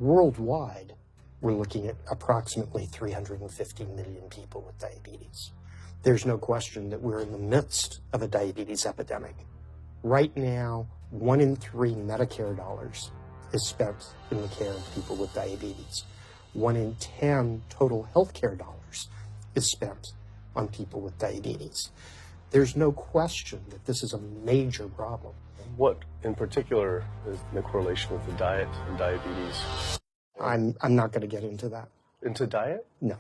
Worldwide, we're looking at approximately 350 million people with diabetes. There's no question that we're in the midst of a diabetes epidemic. Right now, 1 in 3 Medicare dollars is spent in the care of people with diabetes. 1 in 10 total healthcare dollars is spent on people with diabetes. There's no question that this is a major problem. What in particular is the correlation with the diet and diabetes? I'm not going to get into that. Into diet? No.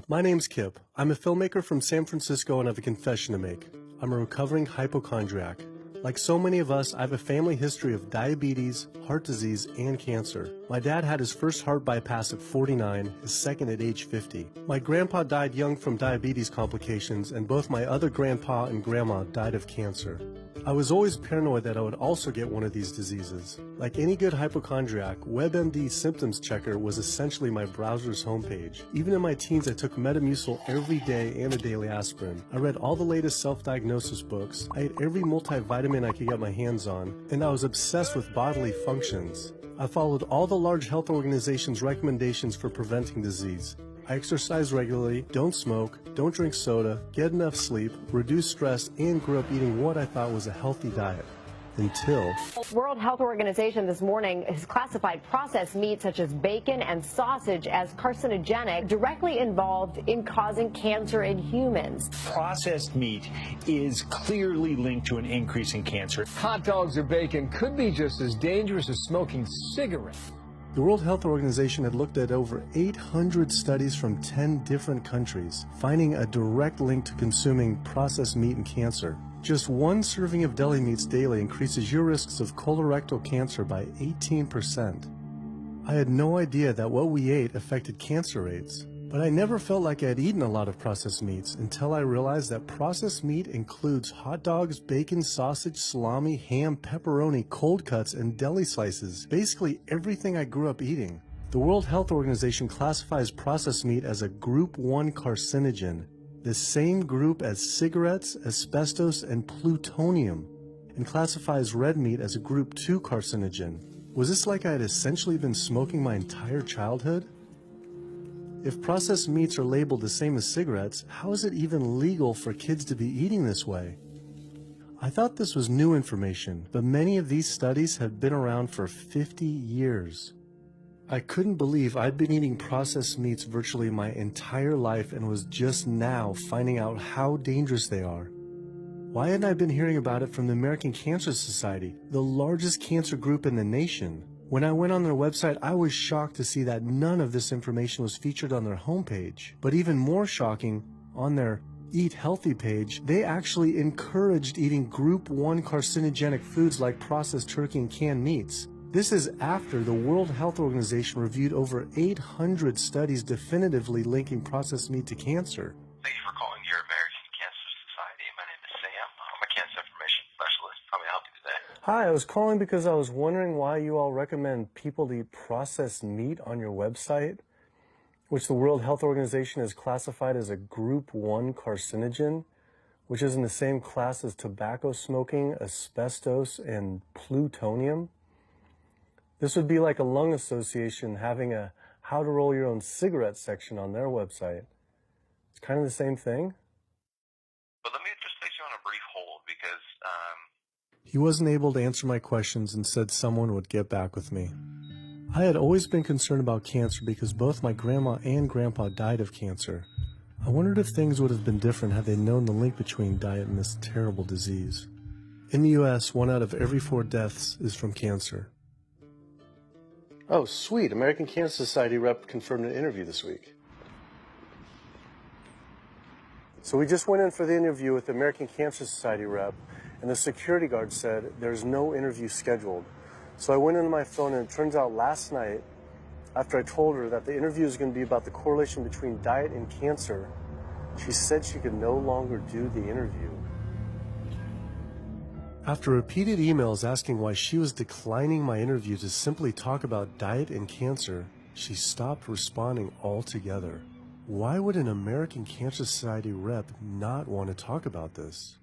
My name's Kip. I'm a filmmaker from San Francisco and I have a confession to make. I'm a recovering hypochondriac. Like so many of us, I have a family history of diabetes, heart disease, and cancer. My dad had his first heart bypass at 49, his second at age 50. My grandpa died young from diabetes complications, and both my other grandpa and grandma died of cancer. I was always paranoid that I would also get one of these diseases. Like any good hypochondriac, WebMD Symptoms Checker was essentially my browser's homepage. Even in my teens, I took Metamucil every day and a daily aspirin. I read all the latest self-diagnosis books. I ate every multivitamin I could get my hands on, and I was obsessed with bodily functions. I followed all the large health organizations' recommendations for preventing disease. I exercise regularly, don't smoke, don't drink soda, get enough sleep, reduce stress, and grew up eating what I thought was a healthy diet. Until... World Health Organization this morning has classified processed meat such as bacon and sausage as carcinogenic, directly involved in causing cancer in humans. Processed meat is clearly linked to an increase in cancer. Hot dogs or bacon could be just as dangerous as smoking cigarettes. The World Health Organization had looked at over 800 studies from 10 different countries, finding a direct link to consuming processed meat and cancer. Just one serving of deli meats daily increases your risks of colorectal cancer by 18%. I had no idea that what we ate affected cancer rates, but I never felt like I had eaten a lot of processed meats until I realized that processed meat includes hot dogs, bacon, sausage, salami, ham, pepperoni, cold cuts, and deli slices, basically everything I grew up eating. The World Health Organization classifies processed meat as a Group 1 carcinogen, the same group as cigarettes, asbestos, and plutonium, and classifies red meat as a Group 2 carcinogen. Was this like I had essentially been smoking my entire childhood? If processed meats are labeled the same as cigarettes, how is it even legal for kids to be eating this way? I thought this was new information, but many of these studies have been around for 50 years. I couldn't believe I'd been eating processed meats virtually my entire life and was just now finding out how dangerous they are. Why hadn't I been hearing about it from the American Cancer Society, the largest cancer group in the nation? When I went on their website, I was shocked to see that none of this information was featured on their homepage. But even more shocking, on their Eat Healthy page, they actually encouraged eating Group 1 carcinogenic foods like processed turkey and canned meats. This is after the World Health Organization reviewed over 800 studies definitively linking processed meat to cancer. Thank you for calling your American Cancer Society. My name is Sam. I'm a cancer information specialist. How may I help you today? Hi, I was calling because I was wondering why you all recommend people to eat processed meat on your website, which the World Health Organization has classified as a Group 1 carcinogen, which is in the same class as tobacco smoking, asbestos, and plutonium. This would be like a lung association having a how to roll your own cigarette section on their website. It's kind of the same thing. But let me just place you on a brief hold because, He wasn't able to answer my questions and said someone would get back with me. I had always been concerned about cancer because both my grandma and grandpa died of cancer. I wondered if things would have been different had they known the link between diet and this terrible disease. In the US, 1 out of every 4 deaths is from cancer. Oh, sweet. American Cancer Society rep confirmed an interview this week. So we just went in for the interview with the American Cancer Society rep, and the security guard said there's no interview scheduled. So I went into my phone, and it turns out last night, after I told her that the interview is going to be about the correlation between diet and cancer, she said she could no longer do the interview. After repeated emails asking why she was declining my interview to simply talk about diet and cancer, she stopped responding altogether. Why would an American Cancer Society rep not want to talk about this?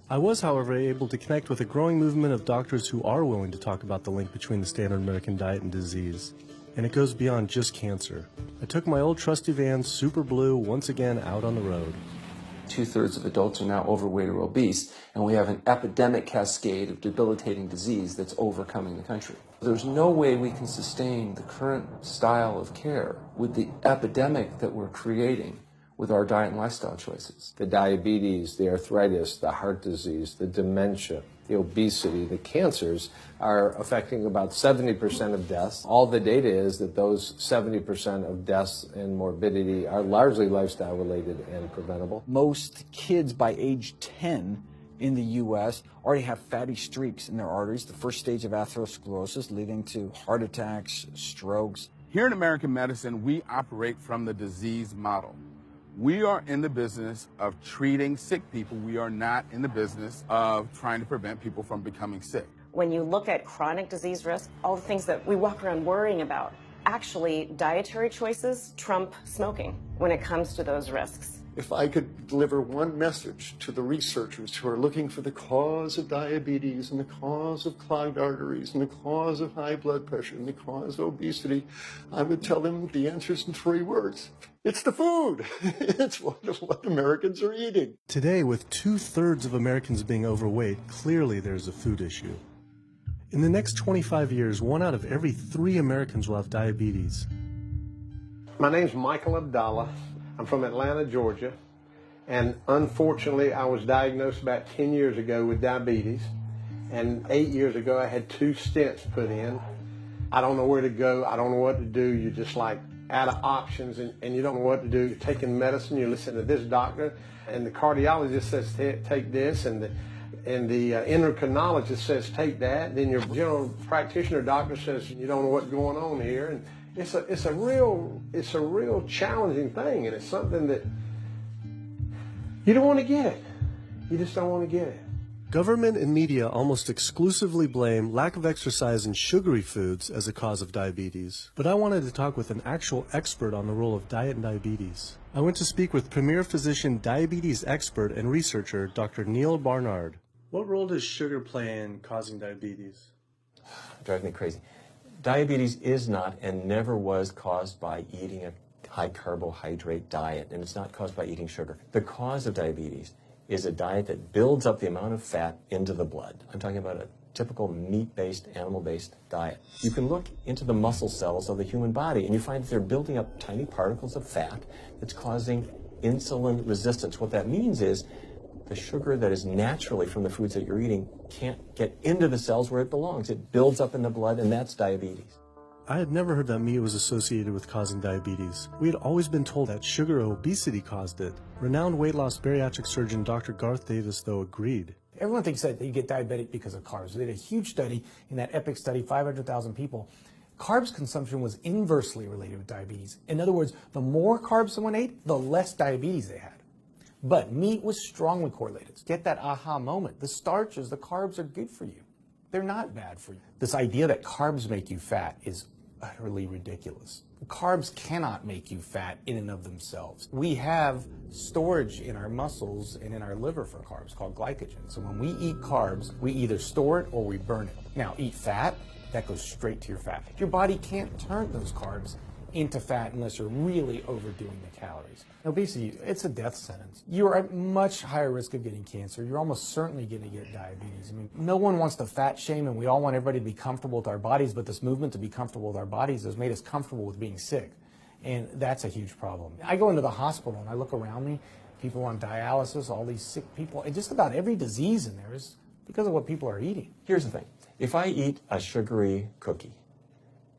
I was, however, able to connect with a growing movement of doctors who are willing to talk about the link between the standard American diet and disease. And it goes beyond just cancer. I took my old trusty van, Super Blue, once again out on the road. 2/3 of adults are now overweight or obese, and we have an epidemic cascade of debilitating disease that's overcoming the country. There's no way we can sustain the current style of care with the epidemic that we're creating with our diet and lifestyle choices. The diabetes, the arthritis, the heart disease, the dementia, the obesity, the cancers are affecting about 70% of deaths. All the data is that those 70% of deaths and morbidity are largely lifestyle related and preventable. Most kids by age 10 in the U.S. already have fatty streaks in their arteries, the first stage of atherosclerosis leading to heart attacks, strokes. Here in American medicine, we operate from the disease model. We are in the business of treating sick people. We are not in the business of trying to prevent people from becoming sick. When you look at chronic disease risk, all the things that we walk around worrying about, actually dietary choices trump smoking when it comes to those risks. If I could deliver one message to the researchers who are looking for the cause of diabetes and the cause of clogged arteries and the cause of high blood pressure and the cause of obesity, I would tell them the answer's in 3 words. It's the food. It's what Americans are eating. Today, with 2/3 of Americans being overweight, clearly there's a food issue. In the next 25 years, 1 out of every 3 Americans will have diabetes. My name's Michael Abdallah. I'm from Atlanta, Georgia, and unfortunately I was diagnosed about 10 years ago with diabetes, and 8 years ago I had 2 stents put in. I don't know where to go, I don't know what to do, you're just like out of options and you don't know what to do. You're taking medicine, you're listening to this doctor, and the cardiologist says take this, and the endocrinologist says take that, then your general practitioner doctor says you don't know what's going on here. And it's a real challenging thing, and it's something that you don't want to get it. You just don't want to get it. Government and media almost exclusively blame lack of exercise and sugary foods as a cause of diabetes. But I wanted to talk with an actual expert on the role of diet and diabetes. I went to speak with premier physician, diabetes expert, and researcher, Dr. Neil Barnard. What role does sugar play in causing diabetes? It drives me crazy. Diabetes is not and never was caused by eating a high carbohydrate diet, and it's not caused by eating sugar. The cause of diabetes is a diet that builds up the amount of fat into the blood. I'm talking about a typical meat-based, animal-based diet. You can look into the muscle cells of the human body and you find that they're building up tiny particles of fat that's causing insulin resistance. What that means is the sugar that is naturally from the foods that you're eating can't get into the cells where it belongs. It builds up in the blood, and that's diabetes. I had never heard that meat was associated with causing diabetes. We had always been told that sugar or obesity caused it. Renowned weight loss bariatric surgeon Dr. Garth Davis, though, agreed. Everyone thinks that you get diabetic because of carbs. They did a huge study in that EPIC study, 500,000 people. Carbs consumption was inversely related with diabetes. In other words, the more carbs someone ate, the less diabetes they had. But meat was strongly correlated. Get that aha moment. The starches, the carbs are good for you. They're not bad for you. This idea that carbs make you fat is utterly ridiculous. Carbs cannot make you fat in and of themselves. We have storage in our muscles and in our liver for carbs called glycogen. So when we eat carbs, we either store it or we burn it. Now, eat fat, that goes straight to your fat. Your body can't turn those carbs into fat unless you're really overdoing the calories. Obesity, it's a death sentence. You're at much higher risk of getting cancer. You're almost certainly going to get diabetes. I mean, no one wants to fat shame, and we all want everybody to be comfortable with our bodies, but this movement to be comfortable with our bodies has made us comfortable with being sick, and that's a huge problem. I go into the hospital and I look around me, people on dialysis, all these sick people, and just about every disease in there is because of what people are eating. Here's the thing. If I eat a sugary cookie,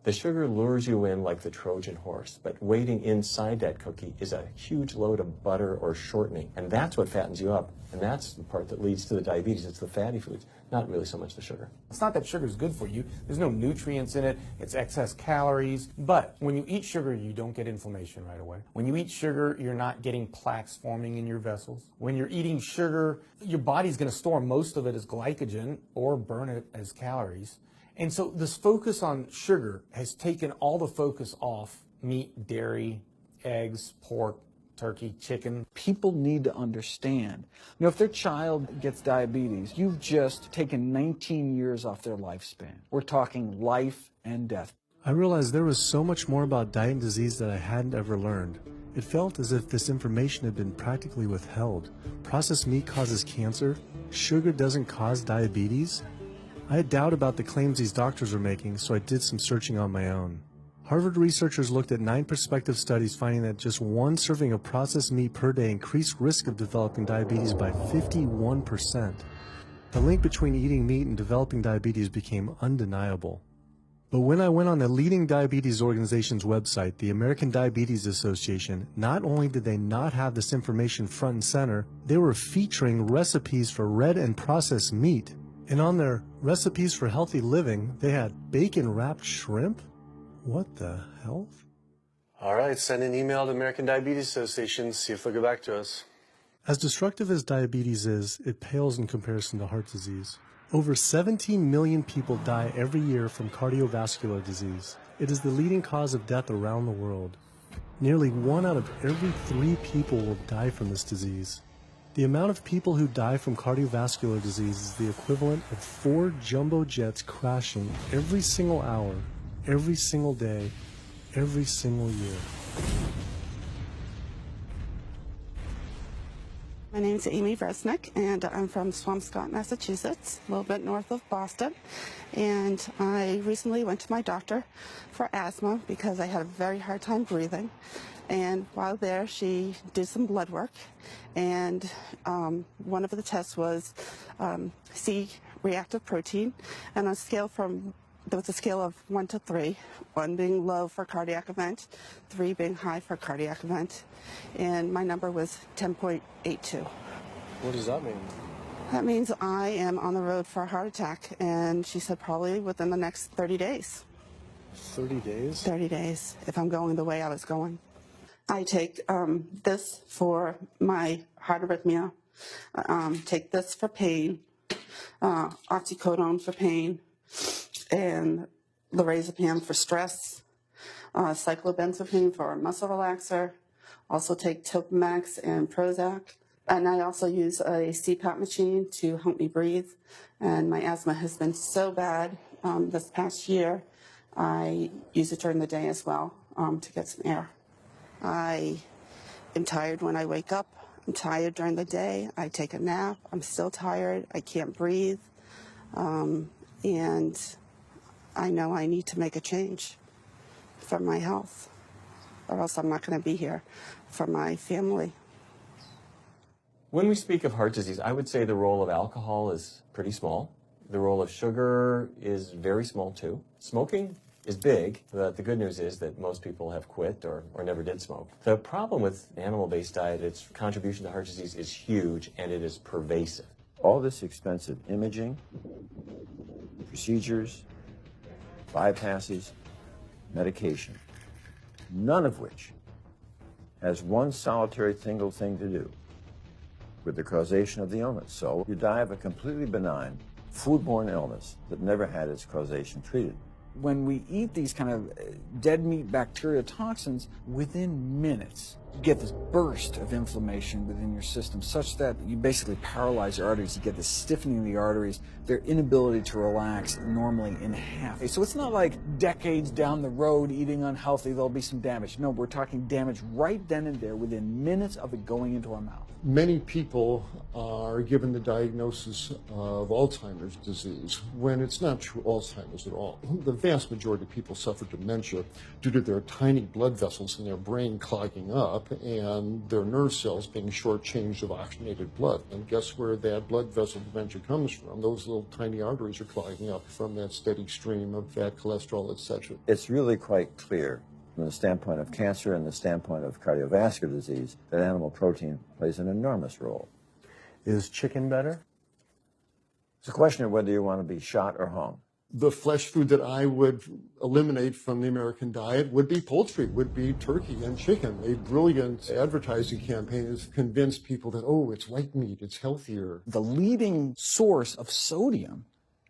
The sugar lures you in like the Trojan horse, but waiting inside that cookie is a huge load of butter or shortening, and that's what fattens you up, and that's the part that leads to the diabetes. It's the fatty foods, not really so much the sugar. It's not that sugar is good for you. There's no nutrients in it. It's excess calories. But when you eat sugar, you don't get inflammation right away. When you eat sugar, you're not getting plaques forming in your vessels. When you're eating sugar, your body's going to store most of it as glycogen or burn it as calories. And so this focus on sugar has taken all the focus off meat, dairy, eggs, pork, turkey, chicken. People need to understand, if their child gets diabetes, you've just taken 19 years off their lifespan. We're talking life and death. I realized there was so much more about diet and disease that I hadn't ever learned. It felt as if this information had been practically withheld. Processed meat causes cancer. Sugar doesn't cause diabetes. I had doubt about the claims these doctors were making, so I did some searching on my own. Harvard researchers looked at 9 prospective studies finding that just one serving of processed meat per day increased risk of developing diabetes by 51%. The link between eating meat and developing diabetes became undeniable. But when I went on the leading diabetes organization's website, the American Diabetes Association, not only did they not have this information front and center, they were featuring recipes for red and processed meat. And on their recipes for healthy living, they had bacon-wrapped shrimp? What the hell? All right, send an email to American Diabetes Association, see if they'll get back to us. As destructive as diabetes is, it pales in comparison to heart disease. Over 17 million people die every year from cardiovascular disease. It is the leading cause of death around the world. Nearly 1 out of every 3 people will die from this disease. The amount of people who die from cardiovascular disease is the equivalent of 4 jumbo jets crashing every single hour, every single day, every single year. My name is Amy Resnick, and I'm from Swampscott, Massachusetts, a little bit north of Boston. And I recently went to my doctor for asthma because I had a very hard time breathing. And while there, she did some blood work, and one of the tests was C-reactive protein, and on a scale from there was a scale of 1 to 3, 1 being low for cardiac event, 3 being high for cardiac event, and my number was 10.82. What does that mean? That means I am on the road for a heart attack, and she said probably within the next 30 days. 30 days? 30 days, if I'm going the way I was going. I take this for my heart arrhythmia, take this for pain, oxycodone for pain, and lorazepam for stress, cyclobenzaprine for a muscle relaxer, also take Topamax and Prozac, and I also use a CPAP machine to help me breathe, and my asthma has been so bad this past year, I use it during the day as well to get some air. I am tired when I wake up, I'm tired during the day, I take a nap, I'm still tired, I can't breathe, and I know I need to make a change for my health, or else I'm not going to be here for my family. When we speak of heart disease, I would say the role of alcohol is pretty small. The role of sugar is very small too. Smoking is big, but the good news is that most people have quit or never did smoke. The problem with animal-based diet, its contribution to heart disease is huge and it is pervasive. All this expensive imaging, procedures, bypasses, medication, none of which has one solitary single thing to do with the causation of the illness. So you die of a completely benign foodborne illness that never had its causation treated. When we eat these kind of dead meat bacteria toxins, within minutes, you get this burst of inflammation within your system such that you basically paralyze your arteries. You get this stiffening of the arteries, their inability to relax normally in half. So it's not like decades down the road eating unhealthy, there'll be some damage. No, we're talking damage right then and there within minutes of it going into our mouth. Many people are given the diagnosis of Alzheimer's disease when it's not true Alzheimer's at all. The vast majority of people suffer dementia due to their tiny blood vessels in their brain clogging up up and their nerve cells being shortchanged of oxygenated blood. And guess where that blood vessel dementia comes from? Those little tiny arteries are clogging up from that steady stream of fat, cholesterol, etc. It's really quite clear from the standpoint of cancer and the standpoint of cardiovascular disease that animal protein plays an enormous role. Is chicken better? It's a question of whether you want to be shot or hung. The flesh food that I would eliminate from the American diet would be poultry, would be turkey and chicken. A brilliant advertising campaign has convinced people that, oh, it's white meat, it's healthier. The leading source of sodium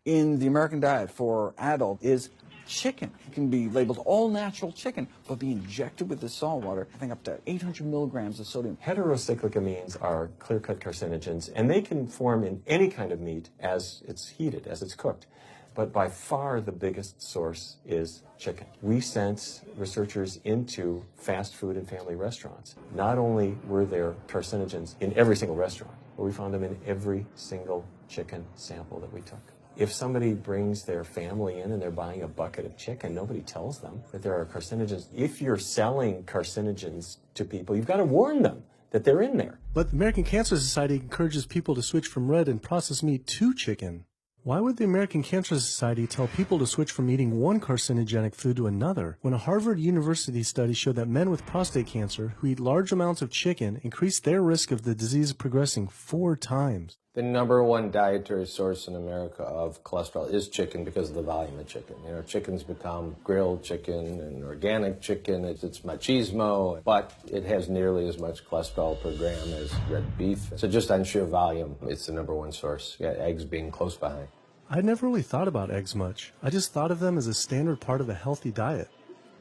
in the American diet for adult is chicken. It can be labeled all natural chicken, but be injected with the salt water, I think up to 800 milligrams of sodium. Heterocyclic amines are clear-cut carcinogens, and they can form in any kind of meat as it's heated, as it's cooked. But by far the biggest source is chicken. We sent researchers into fast food and family restaurants. Not only were there carcinogens in every single restaurant, but we found them in every single chicken sample that we took. If somebody brings their family in and they're buying a bucket of chicken, nobody tells them that there are carcinogens. If you're selling carcinogens to people, you've got to warn them that they're in there. But the American Cancer Society encourages people to switch from red and processed meat to chicken. Why would the American Cancer Society tell people to switch from eating one carcinogenic food to another when a Harvard University study showed that men with prostate cancer who eat large amounts of chicken increase their risk of the disease progressing 4 times? The number one dietary source in America of cholesterol is chicken because of the volume of chicken. You know, chicken's become grilled chicken and organic chicken. It's machismo, but it has nearly as much cholesterol per gram as red beef. So just on sheer volume, it's the number one source. Yeah, eggs being close behind. I'd never really thought about eggs much. I just thought of them as a standard part of a healthy diet.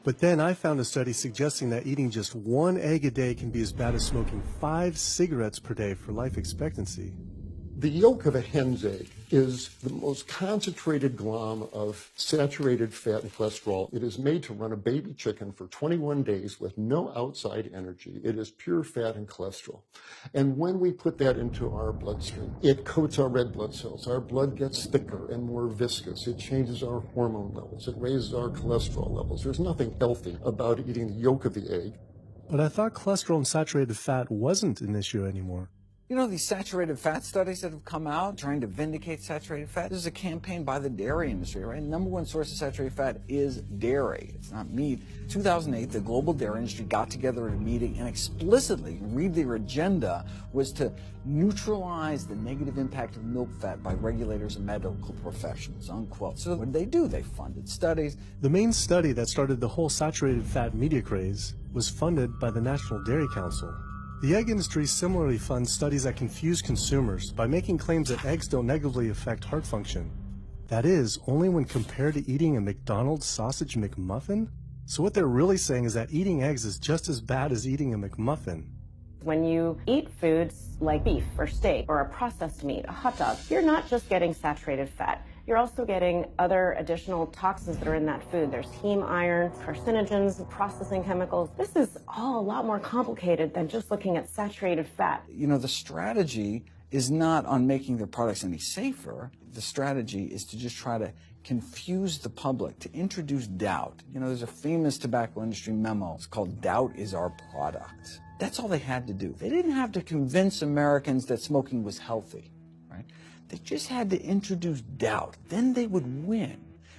But then I found a study suggesting that eating just 1 egg a day can be as bad as smoking 5 cigarettes per day for life expectancy. The yolk of a hen's egg is the most concentrated glom of saturated fat and cholesterol. It is made to run a baby chicken for 21 days with no outside energy. It is pure fat and cholesterol. And when we put that into our bloodstream, it coats our red blood cells. Our blood gets thicker and more viscous. It changes our hormone levels. It raises our cholesterol levels. There's nothing healthy about eating the yolk of the egg. But I thought cholesterol and saturated fat wasn't an issue anymore. You know, these saturated fat studies that have come out trying to vindicate saturated fat, this is a campaign by the dairy industry, right? Number one source of saturated fat is dairy. It's not meat. 2008, the global dairy industry got together at a meeting and explicitly, read their agenda, was to neutralize the negative impact of milk fat by regulators and medical professionals, unquote. So what did? They funded studies. The main study that started the whole saturated fat media craze was funded by the National Dairy Council. The egg industry similarly funds studies that confuse consumers by making claims that eggs don't negatively affect heart function. That is, only when compared to eating a McDonald's sausage McMuffin? So what they're really saying is that eating eggs is just as bad as eating a McMuffin. When you eat foods like beef or steak or a processed meat, a hot dog, you're not just getting saturated fat. You're also getting other additional toxins that are in that food. There's heme iron, carcinogens, processing chemicals. This is all a lot more complicated than just looking at saturated fat. You know, the strategy is not on making their products any safer. The strategy is to just try to confuse the public, to introduce doubt. You know, there's a famous tobacco industry memo. It's called "Doubt is Our Product." That's all they had to do. They didn't have to convince Americans that smoking was healthy, right? They just had to introduce doubt. Then they would win.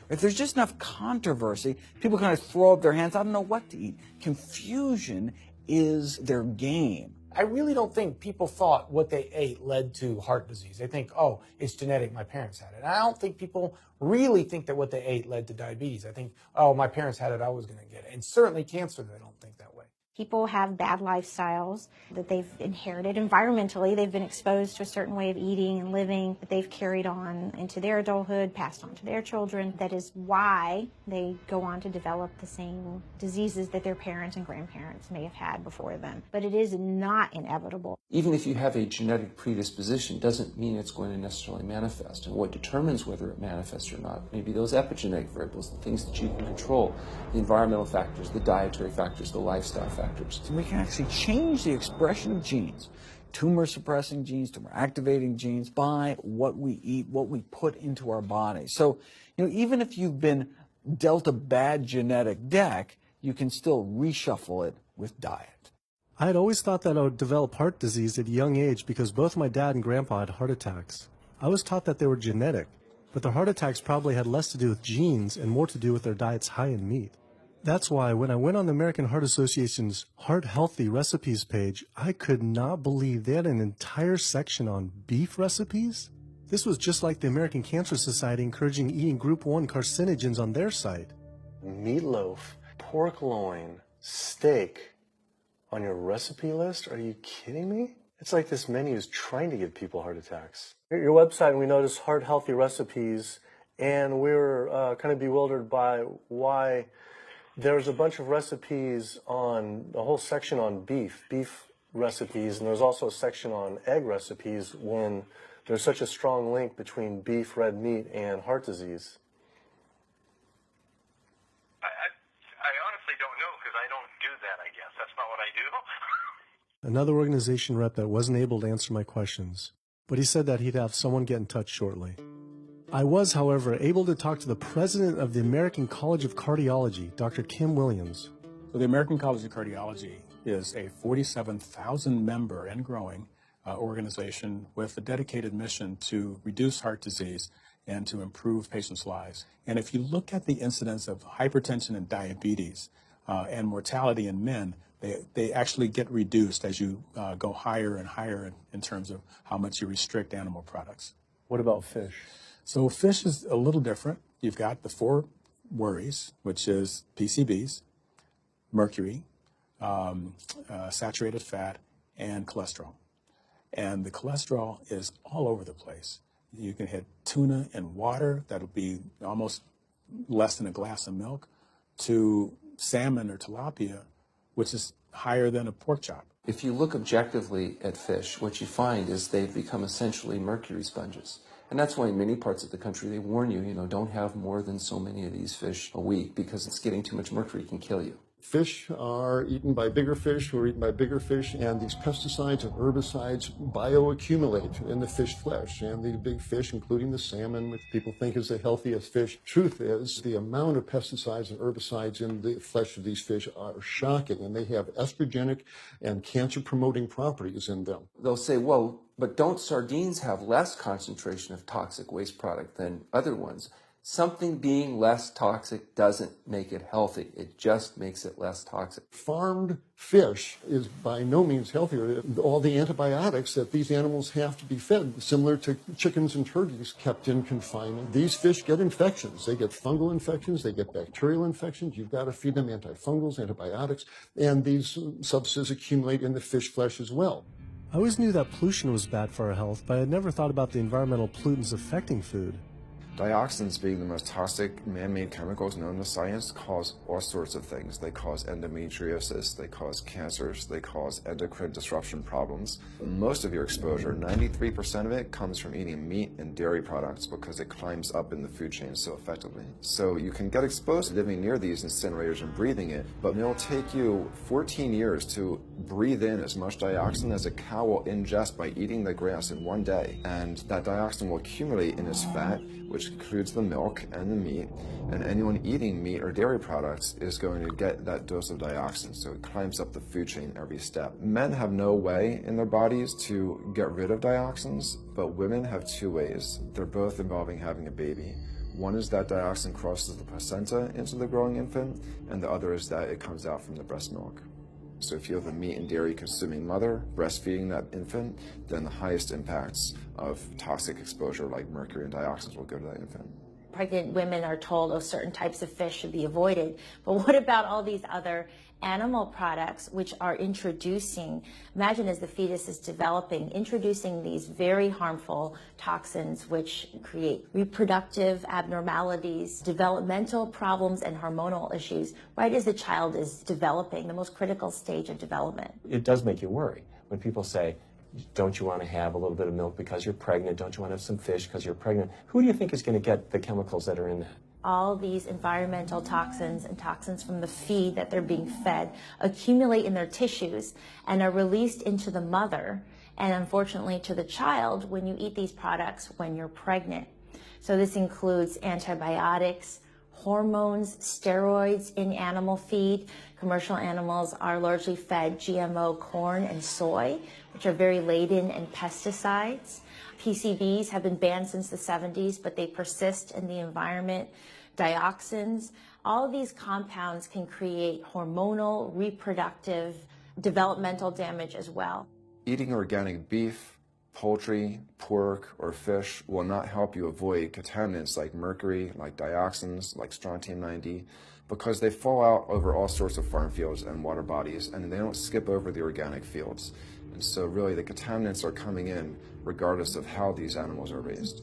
If there's just enough controversy, people kind of throw up their hands. I don't know what to eat. Confusion is their game. I really don't think people thought what they ate led to heart disease. They think, oh, it's genetic, my parents had it. And I don't think people really think that what they ate led to diabetes. I think, oh, my parents had it, I was going to get it. And certainly cancer, they don't think that way. People have bad lifestyles that they've inherited environmentally. They've been exposed to a certain way of eating and living that they've carried on into their adulthood, passed on to their children. That is why they go on to develop the same diseases that their parents and grandparents may have had before them. But it is not inevitable. Even if you have a genetic predisposition, doesn't mean it's going to necessarily manifest. And what determines whether it manifests or not may be those epigenetic variables, the things that you can control, the environmental factors, the dietary factors, the lifestyle factors. So we can actually change the expression of genes, tumor-suppressing genes, tumor-activating genes, by what we eat, what we put into our body. So, you know, even if you've been dealt a bad genetic deck, you can still reshuffle it with diet. I had always thought that I would develop heart disease at a young age because both my dad and grandpa had heart attacks. I was taught that they were genetic, but their heart attacks probably had less to do with genes and more to do with their diets high in meat. That's why when I went on the American Heart Association's Heart Healthy Recipes page, I could not believe they had an entire section on beef recipes. This was just like the American Cancer Society encouraging eating Group 1 carcinogens on their site. Meatloaf, pork loin, steak on your recipe list? Are you kidding me? It's like this menu is trying to give people heart attacks. Your website, we noticed Heart Healthy Recipes, and we were kind of bewildered by why there's a bunch of recipes on, a whole section on beef recipes, and there's also a section on egg recipes when there's such a strong link between beef, red meat, and heart disease. I honestly don't know because I don't do that, I guess. That's not what I do. Another organization rep that wasn't able to answer my questions, but he said that he'd have someone get in touch shortly. I was, however, able to talk to the president of the American College of Cardiology, Dr. Kim Williams. So the American College of Cardiology is a 47,000 member and growing organization with a dedicated mission to reduce heart disease and to improve patients' lives. And if you look at the incidence of hypertension and diabetes and mortality in men, they actually get reduced as you go higher and higher in terms of how much you restrict animal products. What about fish? So fish is a little different. You've got the 4 worries, which is PCBs, mercury, saturated fat, and cholesterol. And the cholesterol is all over the place. You can hit tuna and water, that'll be almost less than a glass of milk, to salmon or tilapia, which is higher than a pork chop. If you look objectively at fish, what you find is they've become essentially mercury sponges. And that's why in many parts of the country they warn you, don't have more than so many of these fish a week because it's getting too much mercury can kill you. Fish are eaten by bigger fish who are eaten by bigger fish, and these pesticides and herbicides bioaccumulate in the fish flesh. And the big fish, including the salmon, which people think is the healthiest fish, truth is the amount of pesticides and herbicides in the flesh of these fish are shocking, and they have estrogenic and cancer-promoting properties in them. They'll say, well, but don't sardines have less concentration of toxic waste product than other ones? Something being less toxic doesn't make it healthy. It just makes it less toxic. Farmed fish is by no means healthier. All the antibiotics that these animals have to be fed, similar to chickens and turkeys kept in confinement. These fish get infections. They get fungal infections. They get bacterial infections. You've got to feed them antifungals, antibiotics, and these substances accumulate in the fish flesh as well. I always knew that pollution was bad for our health, but I had never thought about the environmental pollutants affecting food. Dioxins, being the most toxic man-made chemicals known to science, cause all sorts of things. They cause endometriosis, they cause cancers, they cause endocrine disruption problems. Most of your exposure, 93% of it, comes from eating meat and dairy products because it climbs up in the food chain so effectively. So you can get exposed to living near these incinerators and breathing it, but it'll take you 14 years to breathe in as much dioxin as a cow will ingest by eating the grass in one day. And that dioxin will accumulate in its fat, which includes the milk and the meat, and anyone eating meat or dairy products is going to get that dose of dioxin, so it climbs up the food chain every step. Men have no way in their bodies to get rid of dioxins, but women have 2 ways. They're both involving having a baby. One is that dioxin crosses the placenta into the growing infant, and the other is that it comes out from the breast milk. So if you have a meat and dairy consuming mother breastfeeding that infant, then the highest impacts of toxic exposure like mercury and dioxins will go to that infant. Pregnant women are told, oh, certain types of fish should be avoided. But what about all these other animal products which are introducing, imagine as the fetus is developing, introducing these very harmful toxins which create reproductive abnormalities, developmental problems, and hormonal issues right as the child is developing, the most critical stage of development. It does make you worry when people say, don't you want to have a little bit of milk because you're pregnant? Don't you want to have some fish because you're pregnant? Who do you think is going to get the chemicals that are in that? All these environmental toxins and toxins from the feed that they're being fed accumulate in their tissues and are released into the mother and unfortunately to the child when you eat these products when you're pregnant. So this includes antibiotics, hormones, steroids in animal feed. Commercial animals are largely fed GMO corn and soy, which are very laden in pesticides. PCBs have been banned since the 70s, but they persist in the environment. Dioxins, all of these compounds can create hormonal, reproductive, developmental damage as well. Eating organic beef, poultry, pork, or fish will not help you avoid contaminants like mercury, like dioxins, like strontium-90, because they fall out over all sorts of farm fields and water bodies, and they don't skip over the organic fields. And so really the contaminants are coming in regardless of how these animals are raised.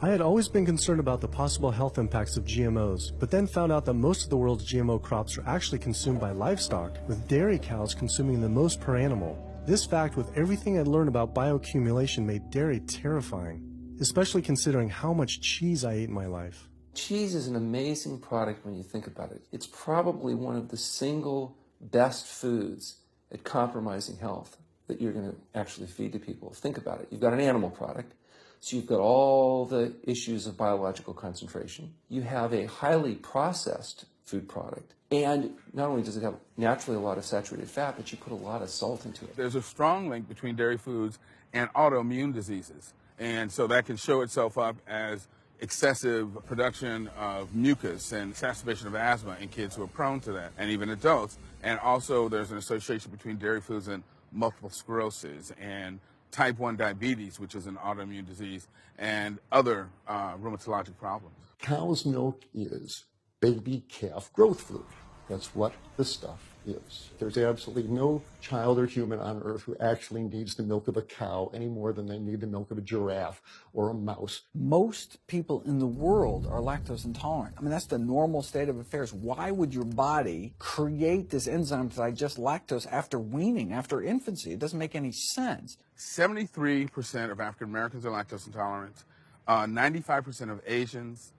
I had always been concerned about the possible health impacts of GMOs, but then found out that most of the world's GMO crops are actually consumed by livestock, with dairy cows consuming the most per animal. This fact, with everything I'd learned about bioaccumulation, made dairy terrifying, especially considering how much cheese I ate in my life. Cheese is an amazing product when you think about it. It's probably one of the single best foods at compromising health that you're going to actually feed to people. Think about it. You've got an animal product, so you've got all the issues of biological concentration. You have a highly processed food product, and not only does it have naturally a lot of saturated fat, but you put a lot of salt into it. There's a strong link between dairy foods and autoimmune diseases, and so that can show itself up as excessive production of mucus and exacerbation of asthma in kids who are prone to that, and even adults. And also there's an association between dairy foods and multiple sclerosis and type 1 diabetes, which is an autoimmune disease, and other rheumatologic problems. Cow's milk is baby calf growth fluid. That's what the stuff is. There's absolutely no child or human on earth who actually needs the milk of a cow any more than they need the milk of a giraffe or a mouse. Most people in the world are lactose intolerant. I mean, that's the normal state of affairs. Why would your body create this enzyme to digest lactose after weaning, after infancy? It doesn't make any sense. 73% of African Americans are lactose intolerant, 95% of Asians,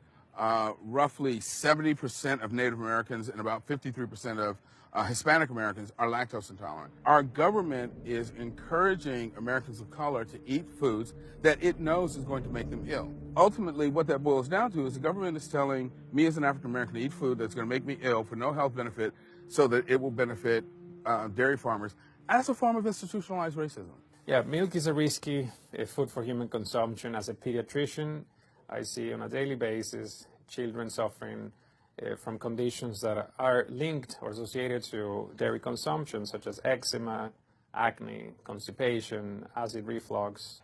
roughly 70% of Native Americans, and about 53% of Hispanic Americans are lactose intolerant. Our government is encouraging Americans of color to eat foods that it knows is going to make them ill. Ultimately, what that boils down to is the government is telling me as an African American to eat food that's going to make me ill for no health benefit so that it will benefit dairy farmers. That's a form of institutionalized racism. Yeah, milk is a risky food for human consumption. As a pediatrician, I see on a daily basis children suffering from conditions that are linked or associated to dairy consumption, such as eczema, acne, constipation, acid reflux,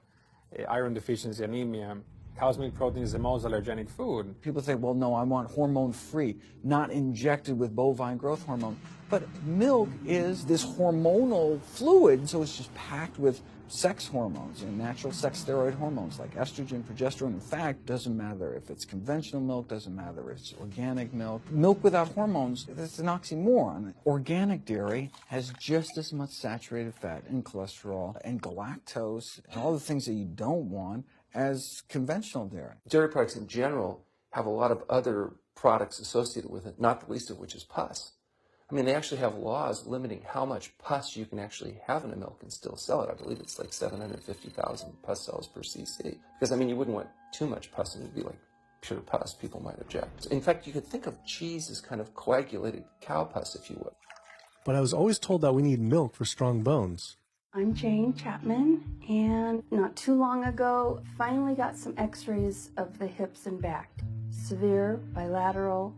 iron deficiency, anemia. Cow's milk protein is the most allergenic food. People say, well, no, I want hormone-free, not injected with bovine growth hormone. But milk is this hormonal fluid, so it's just packed with sex hormones and natural sex steroid hormones like estrogen, progesterone. In fact, doesn't matter if it's conventional milk, doesn't matter if it's organic milk. Milk without hormones, that's an oxymoron. Organic dairy has just as much saturated fat and cholesterol and galactose and all the things that you don't want as conventional dairy. Dairy products in general have a lot of other products associated with it, not the least of which is pus. I mean, they actually have laws limiting how much pus you can actually have in a milk and still sell it. I believe it's like 750,000 pus cells per cc. Because, I mean, you wouldn't want too much pus and it'd be like pure pus. People might object. In fact, you could think of cheese as kind of coagulated cow pus, if you would. But I was always told that we need milk for strong bones. I'm Jane Chapman, and not too long ago, finally got some x-rays of the hips and back. Severe bilateral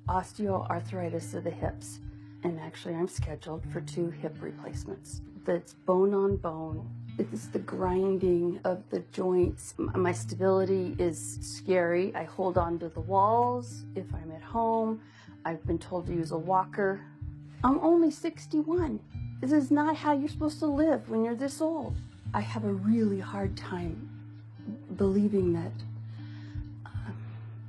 osteoarthritis of the hips. And actually, I'm scheduled for 2 hip replacements. That's bone on bone. It's the grinding of the joints. My stability is scary. I hold on to the walls if I'm at home. I've been told to use a walker. I'm only 61. This is not how you're supposed to live when you're this old. I have a really hard time believing that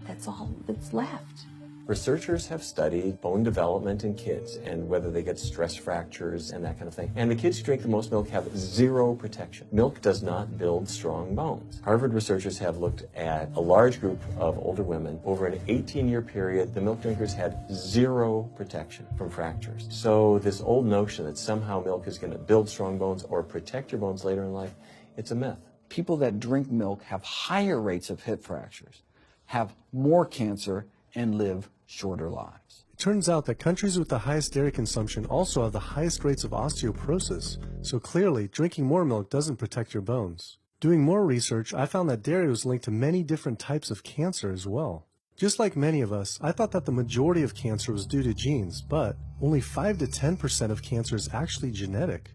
that's all that's left. Researchers have studied bone development in kids and whether they get stress fractures and that kind of thing. And the kids who drink the most milk have 0 protection. Milk does not build strong bones. Harvard researchers have looked at a large group of older women. Over an 18-year period, the milk drinkers had 0 protection from fractures. So this old notion that somehow milk is going to build strong bones or protect your bones later in life, it's a myth. People that drink milk have higher rates of hip fractures, have more cancer, and live shorter lives. It turns out that countries with the highest dairy consumption also have the highest rates of osteoporosis, so clearly drinking more milk doesn't protect your bones. Doing more research, I found that dairy was linked to many different types of cancer as well. Just like many of us, I thought that the majority of cancer was due to genes, but only 5 to 10% of cancer is actually genetic.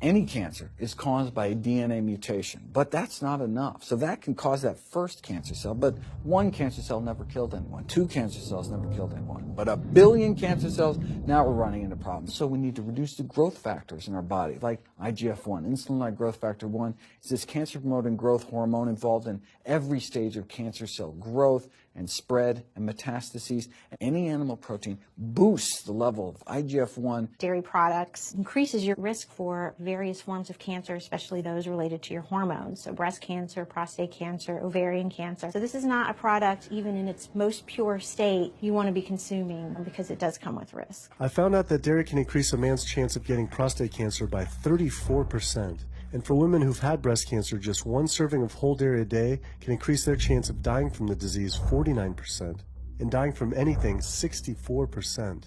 Any cancer is caused by a DNA mutation, but that's not enough. So that can cause that first cancer cell, but one cancer cell never killed anyone. 2 cancer cells never killed anyone. But 1 billion cancer cells, now we're running into problems. So we need to reduce the growth factors in our body, like IGF-1, insulin-like growth factor 1. It's this cancer-promoting growth hormone involved in every stage of cancer cell growth and spread and metastases. Any animal protein boosts the level of IGF-1. Dairy products increases your risk for various forms of cancer, especially those related to your hormones. So breast cancer, prostate cancer, ovarian cancer. So this is not a product, even in its most pure state, you want to be consuming because it does come with risk. I found out that dairy can increase a man's chance of getting prostate cancer by 34%. And for women who've had breast cancer, just 1 serving of whole dairy a day can increase their chance of dying from the disease 49%, and dying from anything 64%.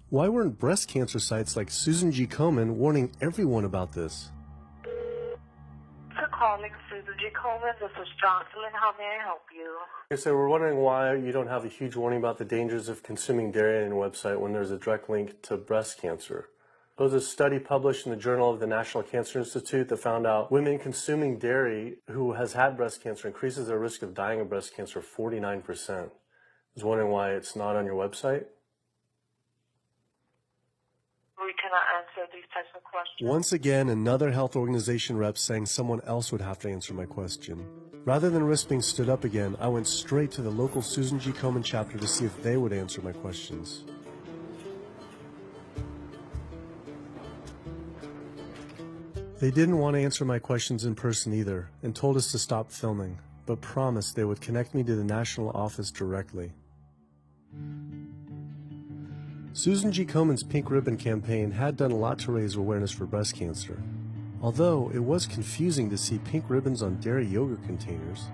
Why weren't breast cancer sites like Susan G. Komen warning everyone about this? For calling Susan G. Komen, this is Jocelyn. How may I help you? So we're wondering why you don't have a huge warning about the dangers of consuming dairy on your website when there's a direct link to breast cancer. There was a study published in the Journal of the National Cancer Institute that found out women consuming dairy who has had breast cancer increases their risk of dying of breast cancer 49%. I was wondering why it's not on your website. We cannot answer these types of questions. Once again, another health organization rep saying someone else would have to answer my question. Rather than risk being stood up again, I went straight to the local Susan G. Komen chapter to see if they would answer my questions. They didn't want to answer my questions in person either, and told us to stop filming, but promised they would connect me to the national office directly. Susan G. Komen's Pink Ribbon campaign had done a lot to raise awareness for breast cancer, although it was confusing to see pink ribbons on dairy yogurt containers.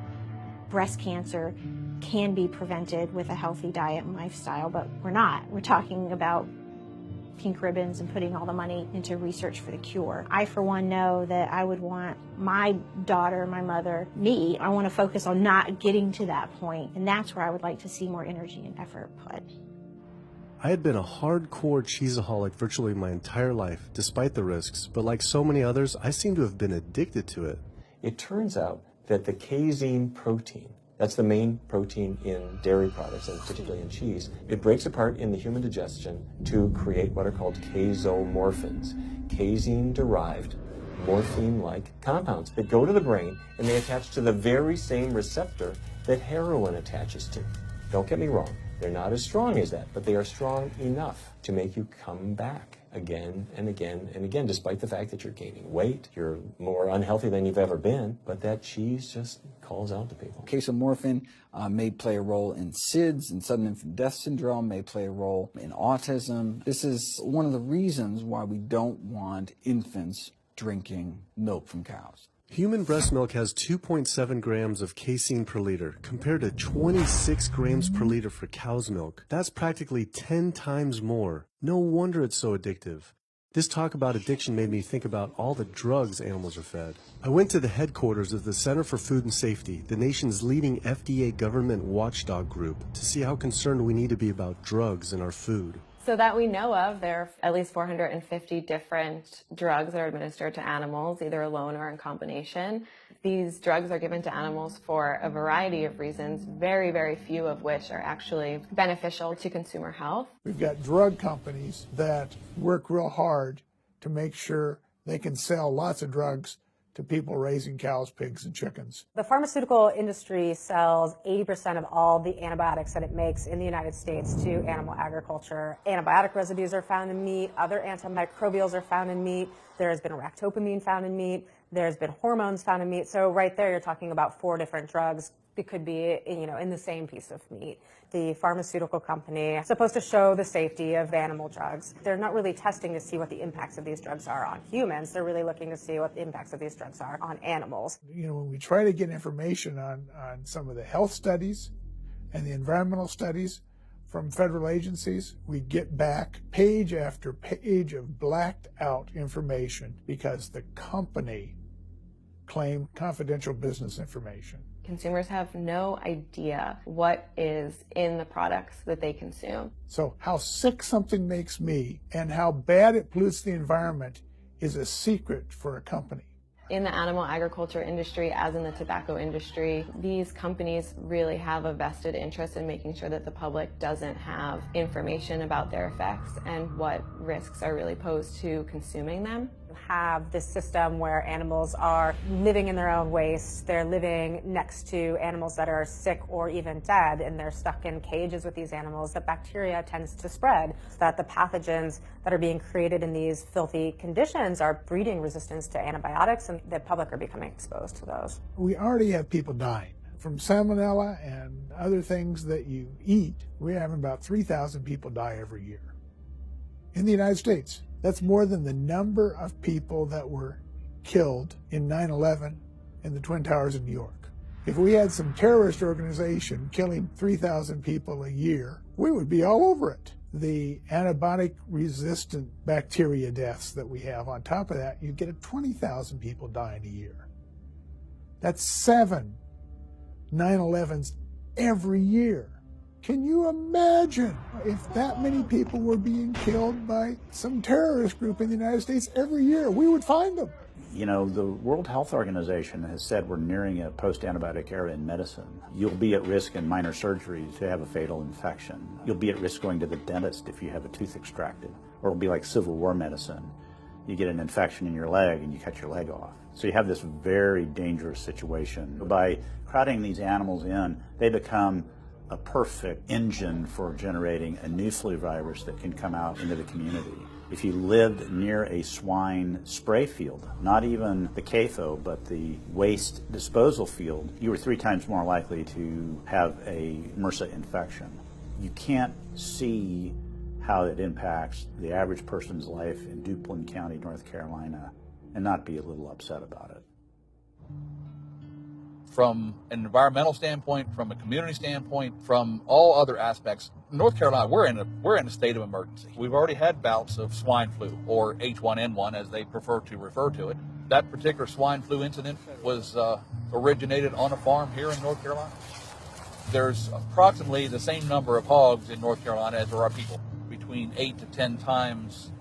Breast cancer can be prevented with a healthy diet and lifestyle, but we're not. We're talking about pink ribbons and putting all the money into research for the cure. I, for one, know that I would want my daughter, my mother, me, I want to focus on not getting to that point, and that's where I would like to see more energy and effort put. I had been a hardcore cheeseaholic virtually my entire life, despite the risks, but like so many others, I seem to have been addicted to it. It turns out that the casein protein, that's the main protein in dairy products, and particularly in cheese, it breaks apart in the human digestion to create what are called casomorphins, casein-derived, morphine-like compounds that go to the brain, and they attach to the very same receptor that heroin attaches to. Don't get me wrong, they're not as strong as that, but they are strong enough to make you come back again and again and again, despite the fact that you're gaining weight, you're more unhealthy than you've ever been, but that cheese just calls out to people. Casomorphin may play a role in SIDS, and sudden infant death syndrome, may play a role in autism. This is one of the reasons why we don't want infants drinking milk from cows. Human breast milk has 2.7 grams of casein per liter, compared to 26 grams per liter for cow's milk. That's practically 10 times more. No wonder it's so addictive. This talk about addiction made me think about all the drugs animals are fed. I went to the headquarters of the Center for Food and Safety, the nation's leading FDA government watchdog group, to see how concerned we need to be about drugs in our food. So that we know of, there are at least 450 different drugs that are administered to animals, either alone or in combination. These drugs are given to animals for a variety of reasons, very, very few of which are actually beneficial to consumer health. We've got drug companies that work real hard to make sure they can sell lots of drugs to people raising cows, pigs, and chickens. The pharmaceutical industry sells 80% of all the antibiotics that it makes in the United States to animal agriculture. Antibiotic residues are found in meat, other antimicrobials are found in meat, there has been ractopamine found in meat, there's been hormones found in meat. So right there you're talking about 4 different drugs that could be, in the same piece of meat. The pharmaceutical company is supposed to show the safety of animal drugs. They're not really testing to see what the impacts of these drugs are on humans. They're really looking to see what the impacts of these drugs are on animals. When we try to get information on some of the health studies and the environmental studies, from federal agencies, we get back page after page of blacked out information because the company claimed confidential business information. Consumers have no idea what is in the products that they consume. So how sick something makes me and how bad it pollutes the environment is a secret for a company. In the animal agriculture industry, as in the tobacco industry, these companies really have a vested interest in making sure that the public doesn't have information about their effects and what risks are really posed to consuming them. Have this system where animals are living in their own waste, they're living next to animals that are sick or even dead, and they're stuck in cages with these animals. The bacteria tends to spread, so that the pathogens that are being created in these filthy conditions are breeding resistance to antibiotics, and the public are becoming exposed to those. We already have people dying from salmonella and other things that you eat. We're having about 3,000 people die every year in the United States. That's more than the number of people that were killed in 9/11 in the Twin Towers in New York. If we had some terrorist organization killing 3,000 people a year, we would be all over it. The antibiotic-resistant bacteria deaths that we have, on top of that, you get 20,000 people dying a year. That's 7 9/11s every year. Can you imagine if that many people were being killed by some terrorist group in the United States every year? We would find them. You know, the World Health Organization has said we're nearing a post-antibiotic era in medicine. You'll be at risk in minor surgeries to have a fatal infection. You'll be at risk going to the dentist if you have a tooth extracted. Or it'll be like Civil War medicine. You get an infection in your leg and you cut your leg off. So you have this very dangerous situation. By crowding these animals in, they become a perfect engine for generating a new flu virus that can come out into the community. If you lived near a swine spray field, not even the CAFO, but the waste disposal field, you were 3 times more likely to have a MRSA infection. You can't see how it impacts the average person's life in Duplin County, North Carolina, and not be a little upset about it. From an environmental standpoint, from a community standpoint, from all other aspects, North Carolina, we're in a state of emergency. We've already had bouts of swine flu, or H1N1 as they prefer to refer to it. That particular swine flu incident was originated on a farm here in North Carolina. There's approximately the same number of hogs in North Carolina as there are people. Between 8 to 10 times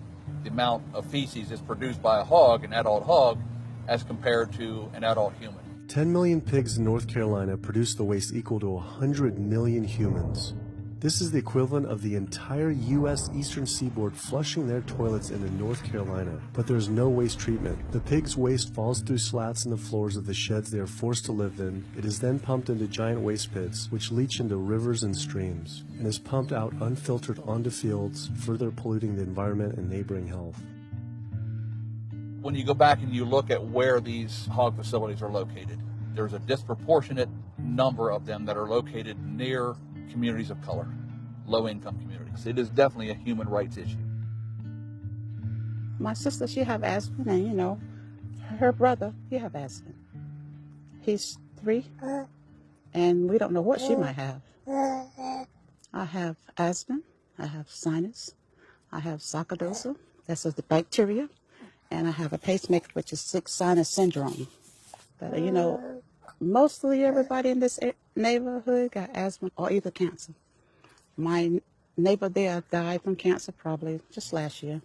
the amount of feces is produced by a hog, an adult hog, as compared to an adult human. 10 million pigs in North Carolina produce the waste equal to 100 million humans. This is the equivalent of the entire U.S. eastern seaboard flushing their toilets into North Carolina. But there's no waste treatment. The pigs' waste falls through slats in the floors of the sheds they are forced to live in. It is then pumped into giant waste pits, which leach into rivers and streams, and is pumped out unfiltered onto fields, further polluting the environment and neighboring health. When you go back and you look at where these hog facilities are located, there's a disproportionate number of them that are located near communities of color, low-income communities. It is definitely a human rights issue. My sister, she have asthma, and you know, her brother, he have asthma. He's 3, and we don't know what she might have. I have asthma, I have sinus, I have sarcoidosis, that's the bacteria, and I have a pacemaker, which is 6 sinus syndrome. But you know, mostly everybody in this neighborhood got asthma or either cancer. My neighbor there died from cancer probably just last year.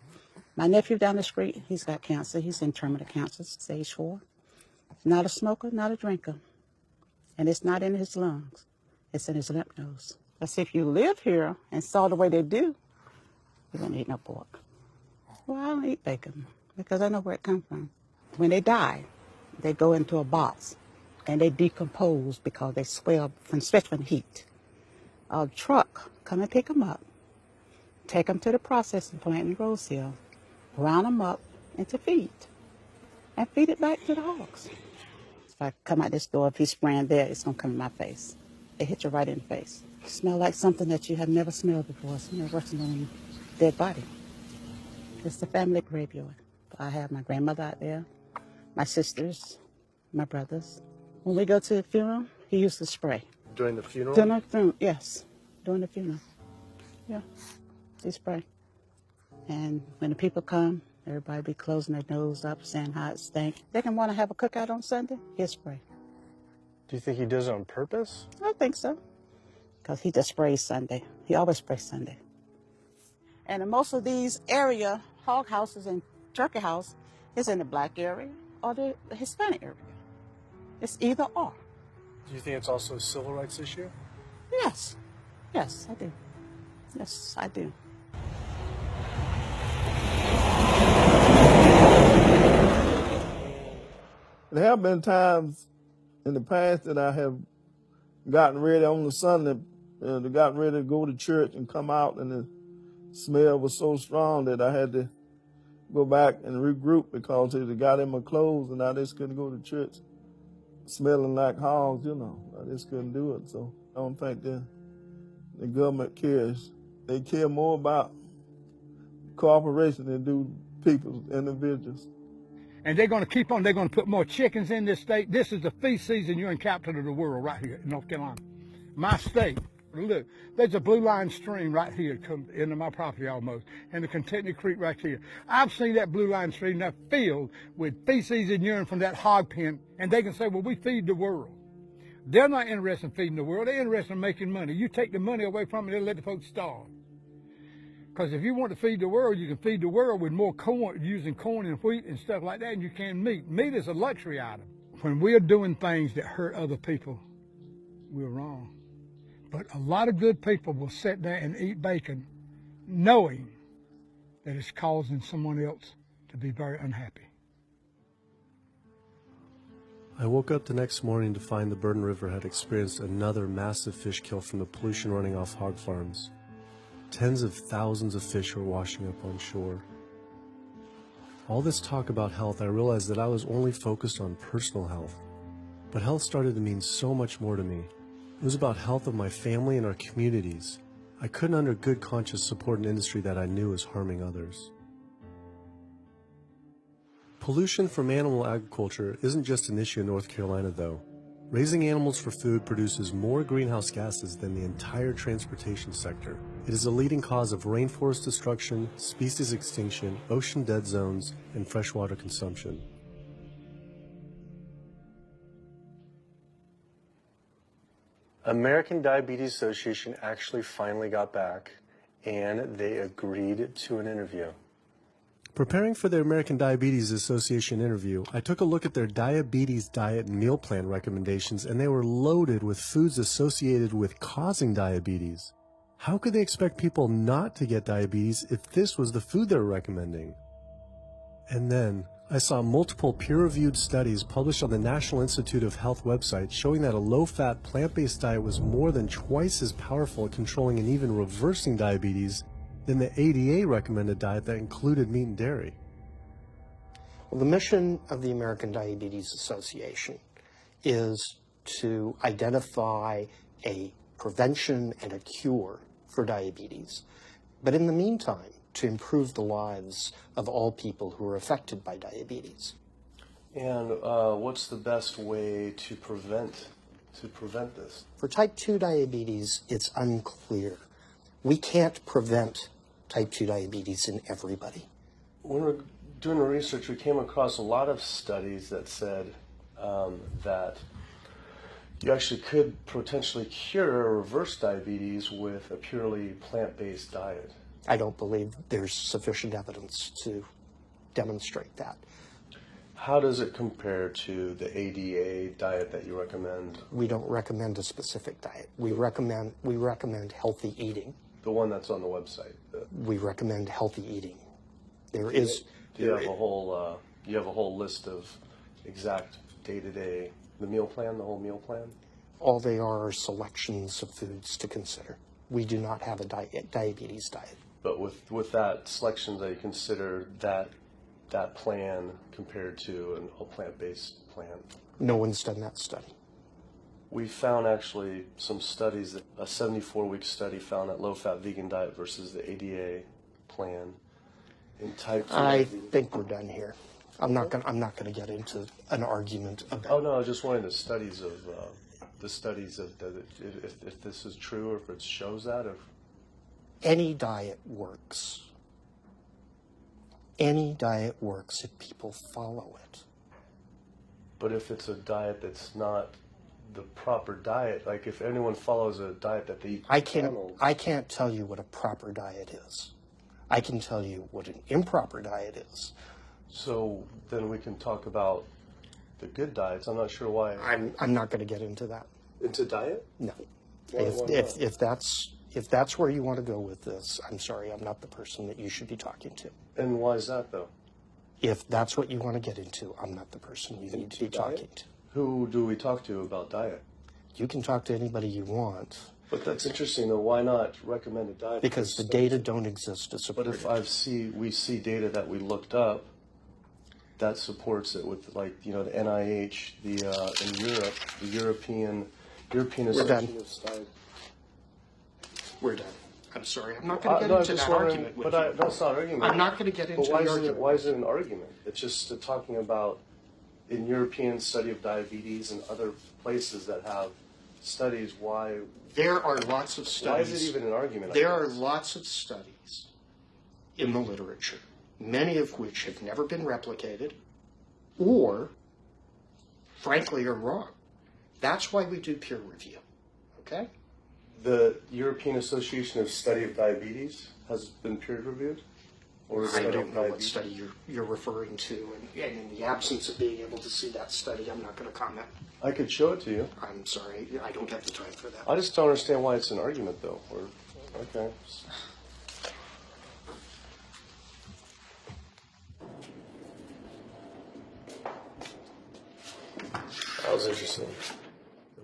My nephew down the street, he's got cancer. He's in terminal cancer, stage 4. Not a smoker, not a drinker. And it's not in his lungs. It's in his lymph nodes. But if you live here and saw the way they do, you don't eat no pork. Well, I don't eat bacon because I know where it comes from. When they die, they go into a box and they decompose because they swell from especially heat. A truck come and pick them up, take them to the processing plant in Rose Hill, round them up into feed, and feed it back to the hogs. If I come out this door, if he's spraying there, it's going to come in my face. It hit you right in the face. It smells like something that you have never smelled before. It smells worse than a dead body. It's the family graveyard. I have my grandmother out there, my sisters, my brothers. When we go to the funeral, he used to spray. During the funeral? During the funeral, yes. During the funeral. Yeah, he spray. And when the people come, everybody be closing their nose up, saying how it stink. They can want to have a cookout on Sunday, he'll spray. Do you think he does it on purpose? I think so. Because he just sprays Sunday. He always sprays Sunday. And in most of these area, hog houses and turkey house is in the black area or the Hispanic area. It's either or. Do you think it's also a civil rights issue? Yes. Yes, I do. Yes, I do. There have been times in the past that I have gotten ready on the Sunday, gotten ready to go to church and come out, and the smell was so strong that I had to go back and regroup because it got in my clothes and I just couldn't go to church smelling like hogs, you know. I just couldn't do it. So I don't think the government cares. They care more about cooperation than do people, individuals. And they're going to keep on. They're going to put more chickens in this state. This is the feast season. You're in capital of the world right here in North Carolina. My state. Look, there's a blue line stream right here come into my property almost, and the Contentment Creek right here. I've seen that blue line stream that filled with feces and urine from that hog pen, and they can say, well, we feed the world. They're not interested in feeding the world. They're interested in making money. You take the money away from them, they'll let the folks starve. Because if you want to feed the world, you can feed the world with more corn, using corn and wheat and stuff like that, and you can meat. Meat is a luxury item. When we're doing things that hurt other people, we're wrong. But a lot of good people will sit there and eat bacon knowing that it's causing someone else to be very unhappy. I woke up the next morning to find the Burden River had experienced another massive fish kill from the pollution running off hog farms. Tens of thousands of fish were washing up on shore. All this talk about health, I realized that I was only focused on personal health. But health started to mean so much more to me. It was about health of my family and our communities. I couldn't under good conscience support an industry that I knew was harming others. Pollution from animal agriculture isn't just an issue in North Carolina, though. Raising animals for food produces more greenhouse gases than the entire transportation sector. It is a leading cause of rainforest destruction, species extinction, ocean dead zones, and freshwater consumption. American Diabetes Association actually finally got back, and they agreed to an interview. Preparing for the American Diabetes Association interview, I took a look at their diabetes diet and meal plan recommendations, and they were loaded with foods associated with causing diabetes. How could they expect people not to get diabetes if this was the food they were recommending? And then, I saw multiple peer-reviewed studies published on the National Institute of Health website showing that a low-fat, plant-based diet was more than twice as powerful at controlling and even reversing diabetes than the ADA recommended diet that included meat and dairy. Well, the mission of the American Diabetes Association is to identify a prevention and a cure for diabetes, but in the meantime, to improve the lives of all people who are affected by diabetes. And what's the best way to prevent this? For type 2 diabetes, it's unclear. We can't prevent type 2 diabetes in everybody. When we're doing the research, we came across a lot of studies that said that you actually could potentially cure or reverse diabetes with a purely plant-based diet. I don't believe there's sufficient evidence to demonstrate that. How does it compare to the ADA diet that you recommend? We don't recommend a specific diet. We recommend healthy eating. The one that's on the website. We recommend healthy eating. Do you have a whole list of exact day-to-day, the meal plan, the whole meal plan? All they are selections of foods to consider. We do not have a diabetes diet. But with that selections, that you consider that plan compared to a plant-based plan? No one's done that study. We found actually some studies, that a 74-week study found that low-fat vegan diet versus the ADA plan in type 2. I think we're done here. I'm not gonna get into an argument about. Oh no, I was just wondering the studies of if this is true or if it shows that. Any diet works. Any diet works if people follow it. But if it's a diet that's not the proper diet, like if anyone follows a diet that they eat I can't tell you what a proper diet is. I can tell you what an improper diet is. So then we can talk about the good diets. I'm not sure why. I'm not going to get into that. Into diet? No. Why not? If that's where you want to go with this, I'm sorry, I'm not the person that you should be talking to. And why is that, though? If that's what you want to get into, I'm not the person you need to be talking to. Who do we talk to about diet? You can talk to anybody you want. But that's interesting, though. Why not recommend a diet? Because the data don't exist to support it. But if we see data that we looked up that supports it with, like, you know, the NIH, in Europe, the European Association of Diet. We're done. I'm sorry. I'm not going to get into that argument with you. That's not an argument. I'm not going to get into the argument. Why is it an argument? It's just talking about in European study of diabetes and other places that have studies why. There are lots of studies. Why is it even an argument? There are lots of studies in the literature, many of which have never been replicated or, frankly, are wrong. That's why we do peer review, okay? The European Association of Study of Diabetes has been peer reviewed? Or I don't know what study you're referring to, and in the absence of being able to see that study, I'm not going to comment. I could show it to you. I'm sorry, I don't have the time for that. I just don't understand why it's an argument, though. Okay. That was interesting.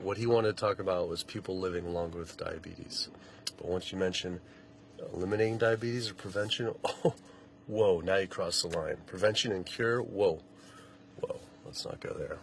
What he wanted to talk about was people living longer with diabetes. But once you mention eliminating diabetes or prevention, oh, whoa, now you cross the line. Prevention and cure, whoa, let's not go there.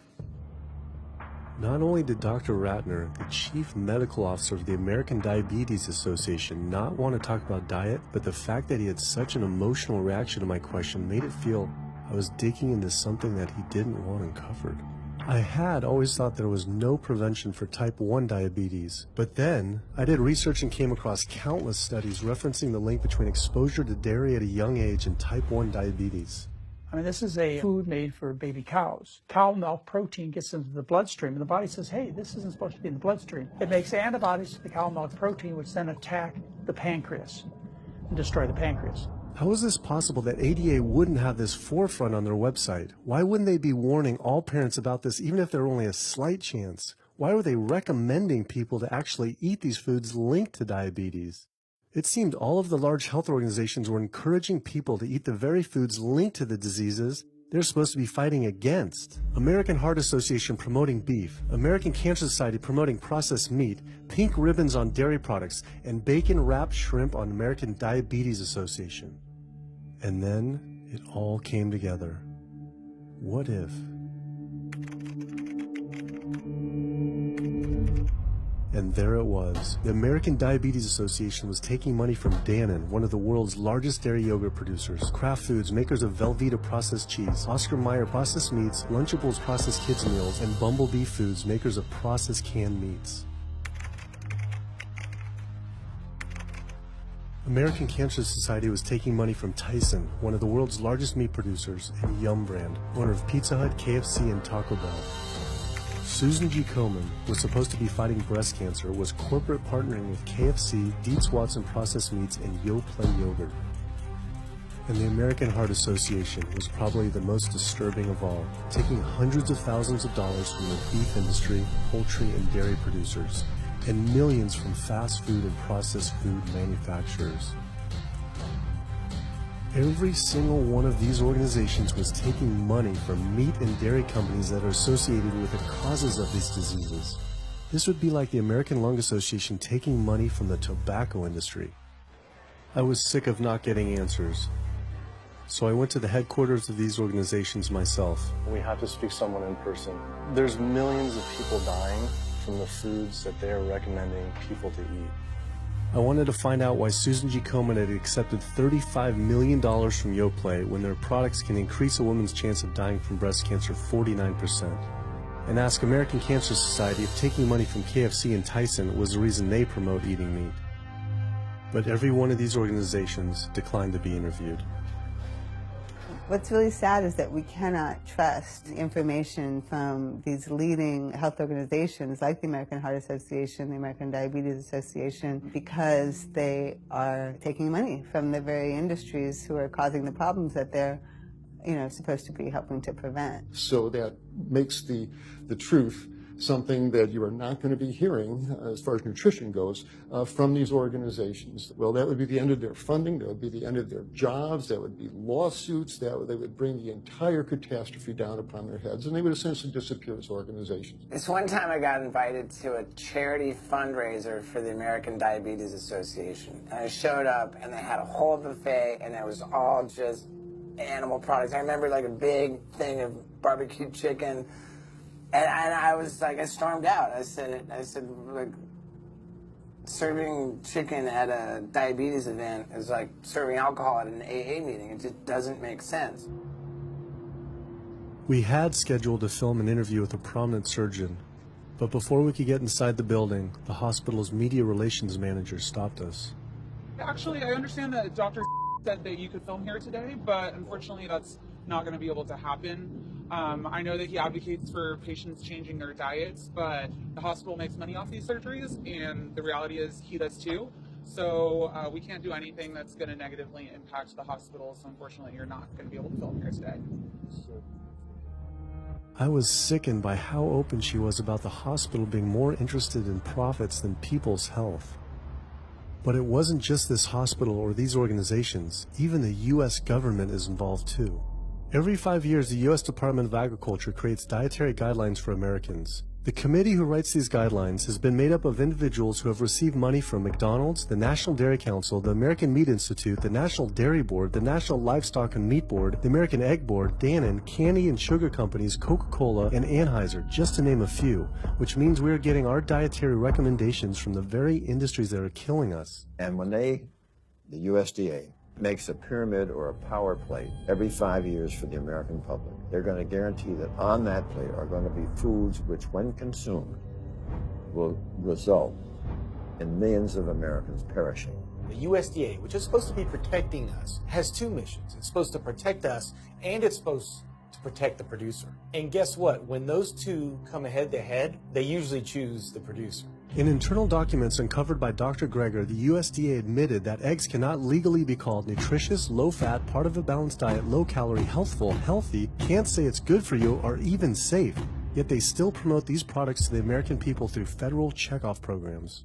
Not only did Dr. Ratner, the chief medical officer of the American Diabetes Association, not want to talk about diet, but the fact that he had such an emotional reaction to my question made it feel I was digging into something that he didn't want uncovered. I had always thought there was no prevention for type 1 diabetes, but then I did research and came across countless studies referencing the link between exposure to dairy at a young age and type 1 diabetes. I mean, this is a food made for baby cows. Cow milk protein gets into the bloodstream, and the body says, hey, this isn't supposed to be in the bloodstream. It makes antibodies to the cow milk protein, which then attack the pancreas and destroy the pancreas. How is this possible that ADA wouldn't have this forefront on their website? Why wouldn't they be warning all parents about this, even if there were only a slight chance? Why were they recommending people to actually eat these foods linked to diabetes? It seemed all of the large health organizations were encouraging people to eat the very foods linked to the diseases they're supposed to be fighting against. American Heart Association promoting beef, American Cancer Society promoting processed meat, pink ribbons on dairy products, and bacon-wrapped shrimp on American Diabetes Association. And then it all came together. What if? And there it was. The American Diabetes Association was taking money from Dannon, one of the world's largest dairy yogurt producers, Kraft Foods, makers of Velveeta processed cheese, Oscar Mayer processed meats, Lunchables processed kids meals, and Bumblebee Foods, makers of processed canned meats. American Cancer Society was taking money from Tyson, one of the world's largest meat producers, and Yum Brand, owner of Pizza Hut, KFC, and Taco Bell. Susan G. Komen was supposed to be fighting breast cancer, was corporate partnering with KFC, Dietz Watson Processed Meats, and Yoplait Yogurt. And the American Heart Association was probably the most disturbing of all, taking hundreds of thousands of dollars from the beef industry, poultry, and dairy producers, and millions from fast food and processed food manufacturers. Every single one of these organizations was taking money from meat and dairy companies that are associated with the causes of these diseases. This would be like the American Lung Association taking money from the tobacco industry. I was sick of not getting answers, so I went to the headquarters of these organizations myself. We have to speak to someone in person. There's millions of people dying from the foods that they are recommending people to eat. I wanted to find out why Susan G. Komen had accepted $35 million from Yoplait when their products can increase a woman's chance of dying from breast cancer 49%. And ask American Cancer Society if taking money from KFC and Tyson was the reason they promote eating meat. But every one of these organizations declined to be interviewed. What's really sad is that we cannot trust information from these leading health organizations like the American Heart Association, the American Diabetes Association, because they are taking money from the very industries who are causing the problems that they're, supposed to be helping to prevent. So that makes the truth something that you are not going to be hearing, as far as nutrition goes, from these organizations. Well, that would be the end of their funding, that would be the end of their jobs, that would be lawsuits, they would bring the entire catastrophe down upon their heads, and they would essentially disappear as organizations. This one time I got invited to a charity fundraiser for the American Diabetes Association. And I showed up, and they had a whole buffet, and it was all just animal products. I remember like a big thing of barbecued chicken. And I was like, I stormed out. I said, like, serving chicken at a diabetes event is like serving alcohol at an AA meeting. It just doesn't make sense. We had scheduled to film an interview with a prominent surgeon, but before we could get inside the building, the hospital's media relations manager stopped us. Actually, I understand that Dr. said that you could film here today, but unfortunately that's not going to be able to happen. I know that he advocates for patients changing their diets, but the hospital makes money off these surgeries, and the reality is he does too. So we can't do anything that's going to negatively impact the hospital, so unfortunately you're not going to be able to film here today. I was sickened by how open she was about the hospital being more interested in profits than people's health. But it wasn't just this hospital or these organizations. Even the U.S. government is involved too. Every 5 years, the U.S. Department of Agriculture creates dietary guidelines for Americans. The committee who writes these guidelines has been made up of individuals who have received money from McDonald's, the National Dairy Council, the American Meat Institute, the National Dairy Board, the National Livestock and Meat Board, the American Egg Board, Dannon, candy and sugar companies, Coca-Cola, and Anheuser, just to name a few, which means we are getting our dietary recommendations from the very industries that are killing us. And when the USDA, makes a pyramid or a power plate every 5 years for the American public, they're going to guarantee that on that plate are going to be foods which, when consumed, will result in millions of Americans perishing. The USDA, which is supposed to be protecting us, has two missions. It's supposed to protect us, and it's supposed to protect the producer. And guess what? When those two come head to head, they usually choose the producer. In internal documents uncovered by Dr. Greger, the USDA admitted that eggs cannot legally be called nutritious, low-fat, part of a balanced diet, low-calorie, healthful, healthy, can't say it's good for you, or even safe. Yet they still promote these products to the American people through federal checkoff programs.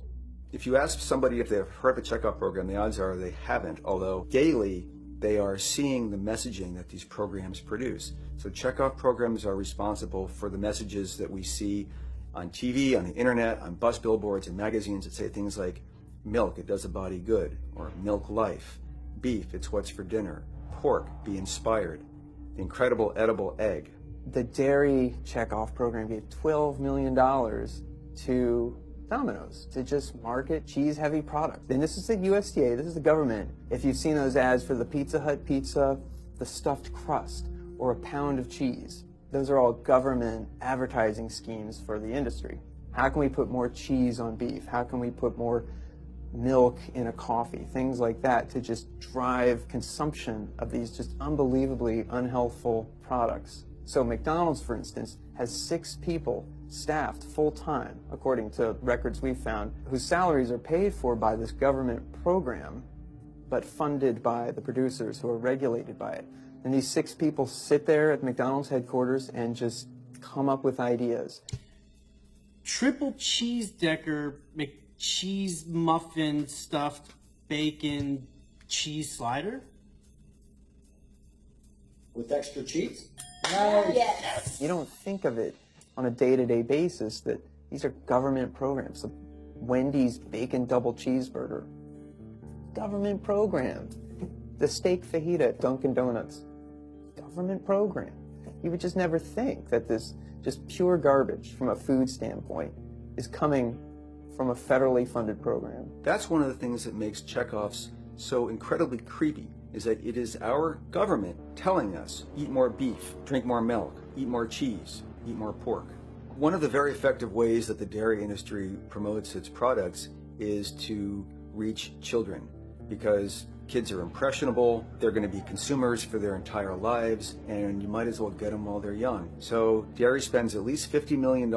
If you ask somebody if they've heard the checkoff program, the odds are they haven't, although daily they are seeing the messaging that these programs produce. So checkoff programs are responsible for the messages that we see on TV, on the internet, on bus billboards and magazines that say things like, milk, it does a body good, or milk life, beef, it's what's for dinner, pork, be inspired, the incredible edible egg. The dairy checkoff program gave $12 million to Domino's to just market cheese-heavy products. And this is the USDA, this is the government. If you've seen those ads for the Pizza Hut pizza, the stuffed crust, or a pound of cheese, those are all government advertising schemes for the industry. How can we put more cheese on beef? How can we put more milk in a coffee? Things like that to just drive consumption of these just unbelievably unhealthful products. So McDonald's, for instance, has 6 people staffed full-time, according to records we found, whose salaries are paid for by this government program, but funded by the producers who are regulated by it. And these 6 people sit there at McDonald's headquarters and just come up with ideas. Triple cheese decker, McCheese muffin, stuffed bacon, cheese slider? With extra cheese? Nice. Yes. You don't think of it on a day-to-day basis that these are government programs. The Wendy's bacon double cheeseburger, government program. The steak fajita at Dunkin' Donuts, government program. You would just never think that this just pure garbage from a food standpoint is coming from a federally funded program. That's one of the things that makes checkoffs so incredibly creepy, is that it is our government telling us, eat more beef, drink more milk, eat more cheese, eat more pork. One of the very effective ways that the dairy industry promotes its products is to reach children. because kids are impressionable, they're going to be consumers for their entire lives, and you might as well get them while they're young. So dairy spends at least $50 million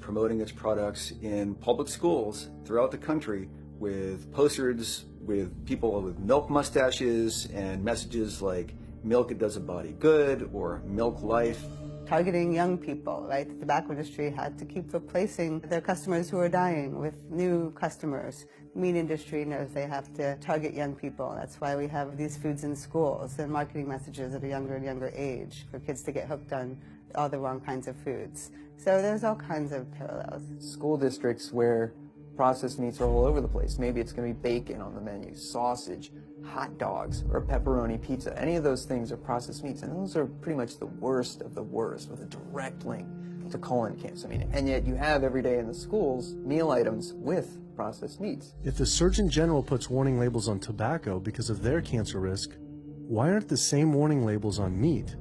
promoting its products in public schools throughout the country with posters with people with milk mustaches and messages like milk, it does a body good, or milk life. Targeting young people, right? The tobacco industry had to keep replacing their customers who are dying with new customers. The meat industry knows they have to target young people. That's why we have these foods in schools and marketing messages at a younger and younger age for kids to get hooked on all the wrong kinds of foods. So there's all kinds of parallels. School districts where processed meats are all over the place. Maybe it's going to be bacon on the menu, sausage, hot dogs, or a pepperoni pizza. Any of those things are processed meats, and those are pretty much the worst of the worst with a direct link to colon cancer. And yet you have every day in the schools meal items with processed meats. If the Surgeon General puts warning labels on tobacco because of their cancer risk, why aren't the same warning labels on meat?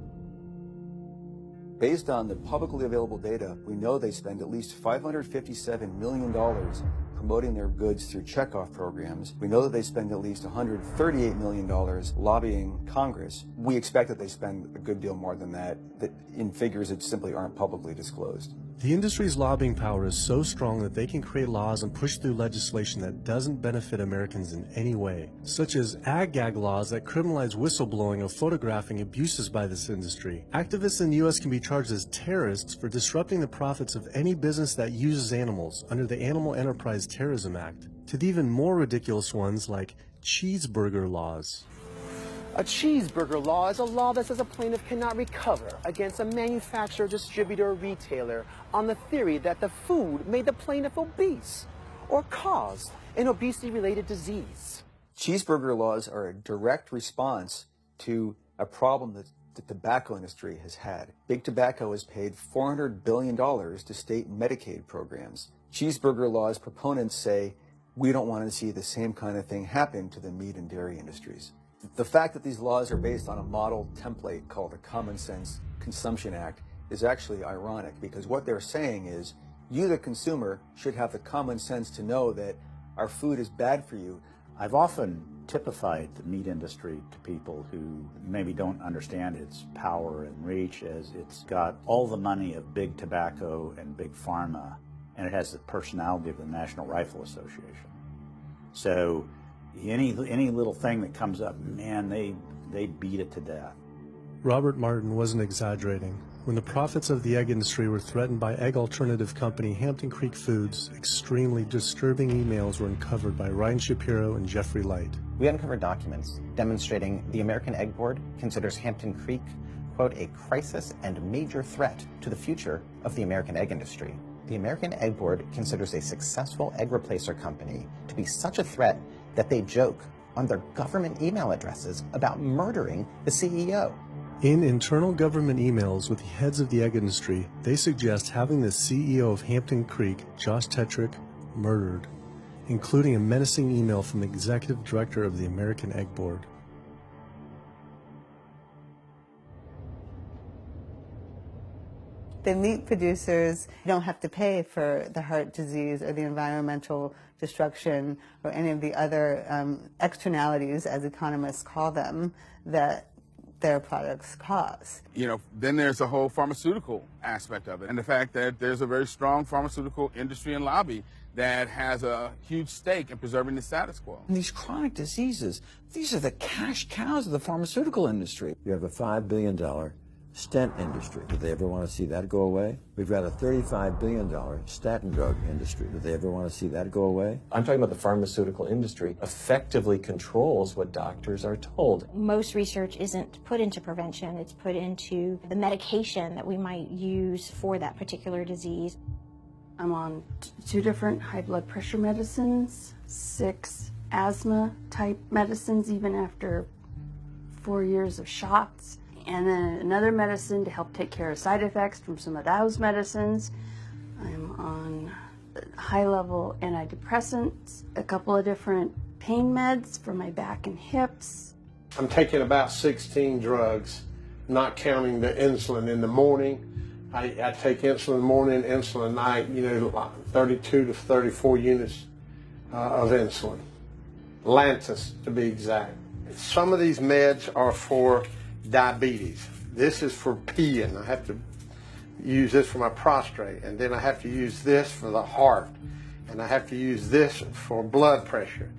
Based on the publicly available data, we know they spend at least $557 million promoting their goods through checkoff programs. We know that they spend at least $138 million lobbying Congress. We expect that they spend a good deal more than that in figures that simply aren't publicly disclosed. The industry's lobbying power is so strong that they can create laws and push through legislation that doesn't benefit Americans in any way, such as ag-gag laws that criminalize whistleblowing or photographing abuses by this industry. Activists in the U.S. can be charged as terrorists for disrupting the profits of any business that uses animals under the Animal Enterprise Terrorism Act, to the even more ridiculous ones like cheeseburger laws. A cheeseburger law is a law that says a plaintiff cannot recover against a manufacturer, distributor, or retailer on the theory that the food made the plaintiff obese or caused an obesity-related disease. Cheeseburger laws are a direct response to a problem that the tobacco industry has had. Big Tobacco has paid $400 billion to state Medicaid programs. Cheeseburger laws proponents say, we don't want to see the same kind of thing happen to the meat and dairy industries. The fact that these laws are based on a model template called the Common Sense Consumption Act is actually ironic, because what they're saying is you, the consumer, should have the common sense to know that our food is bad for you. I've often typified the meat industry to people who maybe don't understand its power and reach, as it's got all the money of big tobacco and big pharma, and it has the personality of the National Rifle Association. So any little thing that comes up, man, they beat it to death. Robert Martin wasn't exaggerating. When the profits of the egg industry were threatened by egg alternative company Hampton Creek Foods, extremely disturbing emails were uncovered by Ryan Shapiro and Jeffrey Light. We uncovered documents demonstrating the American Egg Board considers Hampton Creek, quote, a crisis and major threat to the future of the American egg industry. The American Egg Board considers a successful egg replacer company to be such a threat that they joke on their government email addresses about murdering the CEO. In internal government emails with the heads of the egg industry, they suggest having the CEO of Hampton Creek, Josh Tetrick, murdered, including a menacing email from the executive director of the American Egg Board. The meat producers don't have to pay for the heart disease or the environmental destruction or any of the other externalities, as economists call them, that their products cause. You know, then there's the whole pharmaceutical aspect of it, and the fact that there's a very strong pharmaceutical industry and lobby that has a huge stake in preserving the status quo. And these chronic diseases, these are the cash cows of the pharmaceutical industry. You have a $5 billion stent industry. Do they ever want to see that go away? We've got a $35 billion statin drug industry. Do they ever want to see that go away? I'm talking about the pharmaceutical industry effectively controls what doctors are told. Most research isn't put into prevention, it's put into the medication that we might use for that particular disease. I'm on 2 different high blood pressure medicines, 6 asthma type medicines, even after 4 years of shots. And then another medicine to help take care of side effects from some of those medicines. I'm on high-level antidepressants, a couple of different pain meds for my back and hips. I'm taking about 16 drugs, not counting the insulin in the morning. I take insulin in the morning, insulin at night, 32 to 34 units of insulin. Lantus to be exact. Some of these meds are for diabetes. This is for peeing. I have to use this for my prostate, and then I have to use this for the heart, and I have to use this for blood pressure.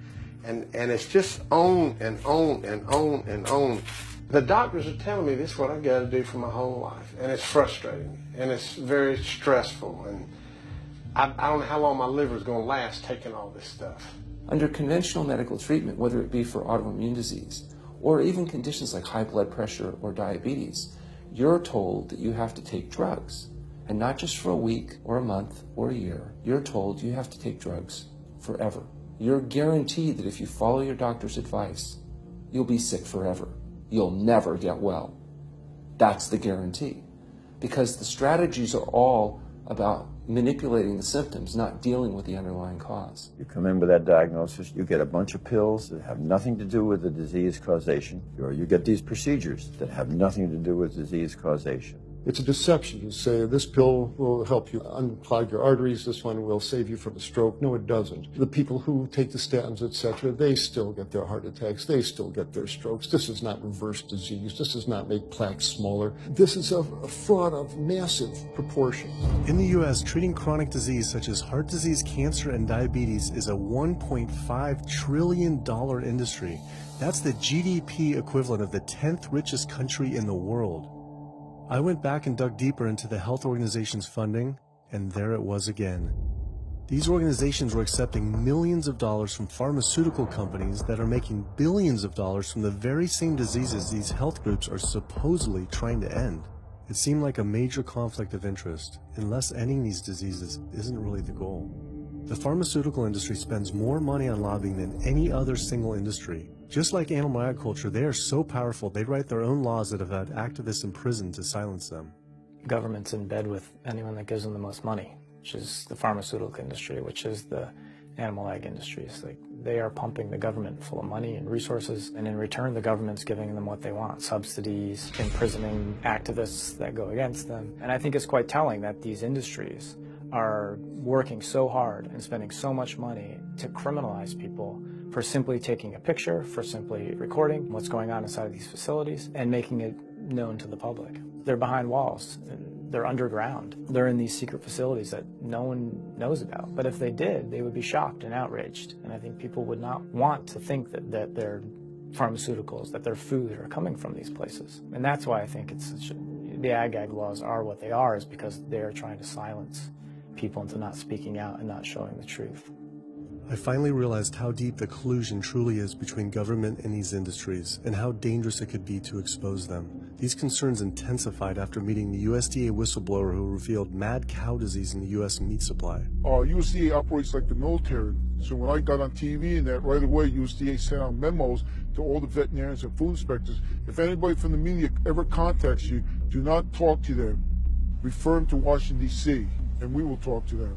And it's just on and on and on and on. The doctors are telling me this is what I've got to do for my whole life, and it's frustrating, and it's very stressful, and I don't know how long my liver is going to last taking all this stuff. Under conventional medical treatment, whether it be for autoimmune disease or even conditions like high blood pressure or diabetes, you're told that you have to take drugs, and not just for a week or a month or a year. You're told you have to take drugs forever. You're guaranteed that if you follow your doctor's advice, you'll be sick forever. You'll never get well. That's the guarantee. Because the strategies are all about manipulating the symptoms, not dealing with the underlying cause. You come in with that diagnosis, you get a bunch of pills that have nothing to do with the disease causation, or you get these procedures that have nothing to do with disease causation. It's a deception to say this pill will help you unclog your arteries, this one will save you from a stroke. No, it doesn't. The people who take the statins, etc., they still get their heart attacks, they still get their strokes. This does not reverse disease. This does not make plaques smaller. This is a fraud of massive proportions. In the U.S., treating chronic disease such as heart disease, cancer, and diabetes is a $1.5 trillion industry. That's the GDP equivalent of the 10th richest country in the world. I went back and dug deeper into the health organization's funding, and there it was again. These organizations were accepting millions of dollars from pharmaceutical companies that are making billions of dollars from the very same diseases these health groups are supposedly trying to end. It seemed like a major conflict of interest, unless ending these diseases isn't really the goal. The pharmaceutical industry spends more money on lobbying than any other single industry. Just like animal agriculture, they are so powerful they write their own laws that have had activists in prison to silence them. Government's in bed with anyone that gives them the most money, which is the pharmaceutical industry, which is the animal ag industries. Like, they are pumping the government full of money and resources, and in return the government's giving them what they want: subsidies, imprisoning activists that go against them. And I think it's quite telling that these industries are working so hard and spending so much money to criminalize people for simply taking a picture, for simply recording what's going on inside of these facilities and making it known to the public. They're behind walls. They're underground. They're in these secret facilities that no one knows about. But if they did, they would be shocked and outraged. And I think people would not want to think that their pharmaceuticals, that their food are coming from these places. And that's why I think the ag laws are what they are, is because they're trying to silence people into not speaking out and not showing the truth. I finally realized how deep the collusion truly is between government and these industries, and how dangerous it could be to expose them. These concerns intensified after meeting the USDA whistleblower who revealed mad cow disease in the U.S. meat supply. USDA operates like the military. So when I got on TV and that, right away USDA sent out memos to all the veterinarians and food inspectors. If anybody from the media ever contacts you, do not talk to them. Refer them to Washington, D.C., and we will talk to them.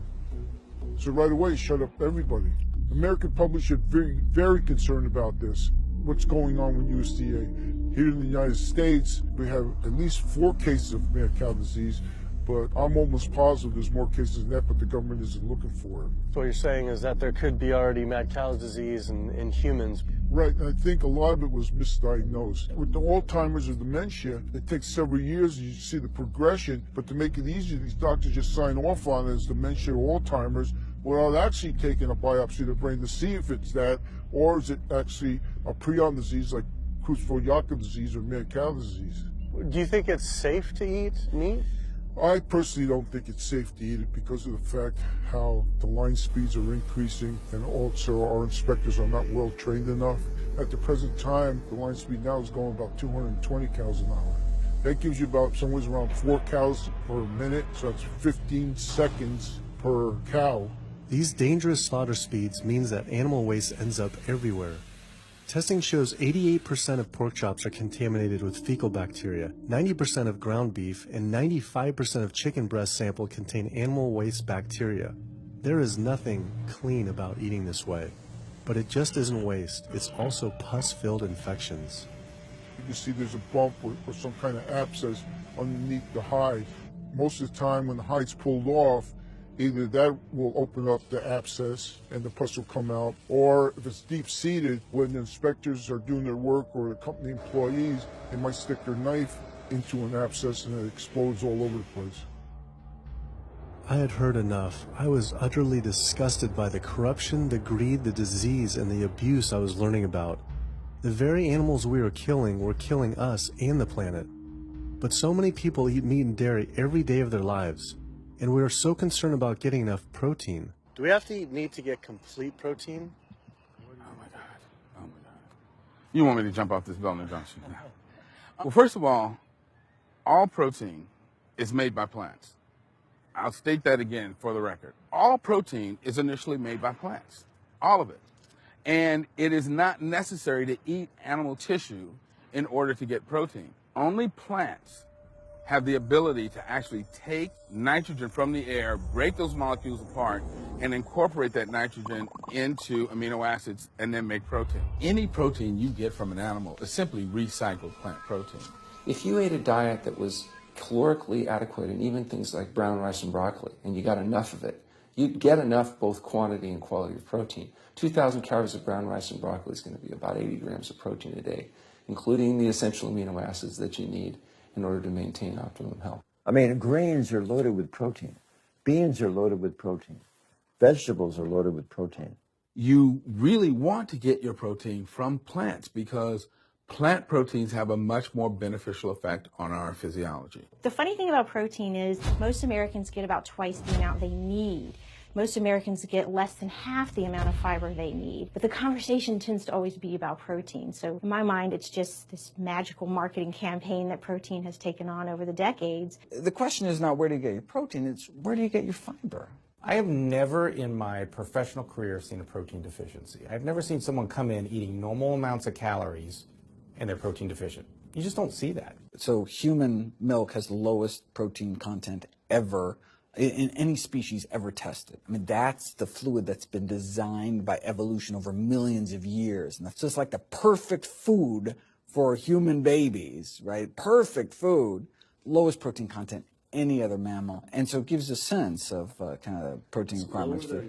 So right away, shut up everybody. American public should be very concerned about this. What's going on with USDA? Here in the United States, we have at least 4 cases of mad cow disease, but I'm almost positive there's more cases than that, but the government isn't looking for it. So what you're saying is that there could be already mad cow disease in humans. Right, and I think a lot of it was misdiagnosed. With the Alzheimer's or dementia, it takes several years and you see the progression, but to make it easier, these doctors just sign off on it as dementia or Alzheimer's without actually taking a biopsy of the brain to see if it's that, or is it actually a prion disease like Creutzfeldt-Jakob disease or mad cow disease. Do you think it's safe to eat meat? I personally don't think it's safe to eat it because of the fact how the line speeds are increasing, and also our inspectors are not well trained enough. At the present time, the line speed now is going about 220 cows an hour. That gives you about somewhere around 4 cows per minute, so that's 15 seconds per cow. These dangerous slaughter speeds means that animal waste ends up everywhere. Testing shows 88% of pork chops are contaminated with fecal bacteria, 90% of ground beef, and 95% of chicken breast sample contain animal waste bacteria. There is nothing clean about eating this way. But it just isn't waste, it's also pus-filled infections. You can see there's a bump or some kind of abscess underneath the hide. Most of the time when the hide's pulled off, Either that will open up the abscess and the pus will come out, or if it's deep-seated, when the inspectors are doing their work or the company employees, they might stick their knife into an abscess and it explodes all over the place. I had heard enough. I was utterly disgusted by the corruption, the greed, the disease, and the abuse I was learning about. The very animals we were killing us and the planet. But so many people eat meat and dairy every day of their lives, and we are so concerned about getting enough protein. Do we have to eat meat to get complete protein? Oh my God. Oh my God. You want me to jump off this belt and junction now? Well, first of all protein is made by plants. I'll state that again for the record. All protein is initially made by plants. All of it. And it is not necessary to eat animal tissue in order to get protein. Only plants have the ability to actually take nitrogen from the air, break those molecules apart, and incorporate that nitrogen into amino acids and then make protein. Any protein you get from an animal is simply recycled plant protein. If you ate a diet that was calorically adequate, and even things like brown rice and broccoli, and you got enough of it, you'd get enough both quantity and quality of protein. 2,000 calories of brown rice and broccoli is going to be about 80 grams of protein a day, including the essential amino acids that you need in order to maintain optimum health. I mean, grains are loaded with protein. Beans are loaded with protein. Vegetables are loaded with protein. You really want to get your protein from plants because plant proteins have a much more beneficial effect on our physiology. The funny thing about protein is most Americans get about twice the amount they need. Most Americans get less than half the amount of fiber they need. But the conversation tends to always be about protein. So in my mind, it's just this magical marketing campaign that protein has taken on over the decades. The question is not where do you get your protein, it's where do you get your fiber? I have never in my professional career seen a protein deficiency. I've never seen someone come in eating normal amounts of calories and they're protein deficient. You just don't see that. So human milk has the lowest protein content ever in any species ever tested. I mean, that's the fluid that's been designed by evolution over millions of years. And that's just like the perfect food for human babies, right? Perfect food, lowest protein content any other mammal. And so it gives a sense of kind of protein requirements for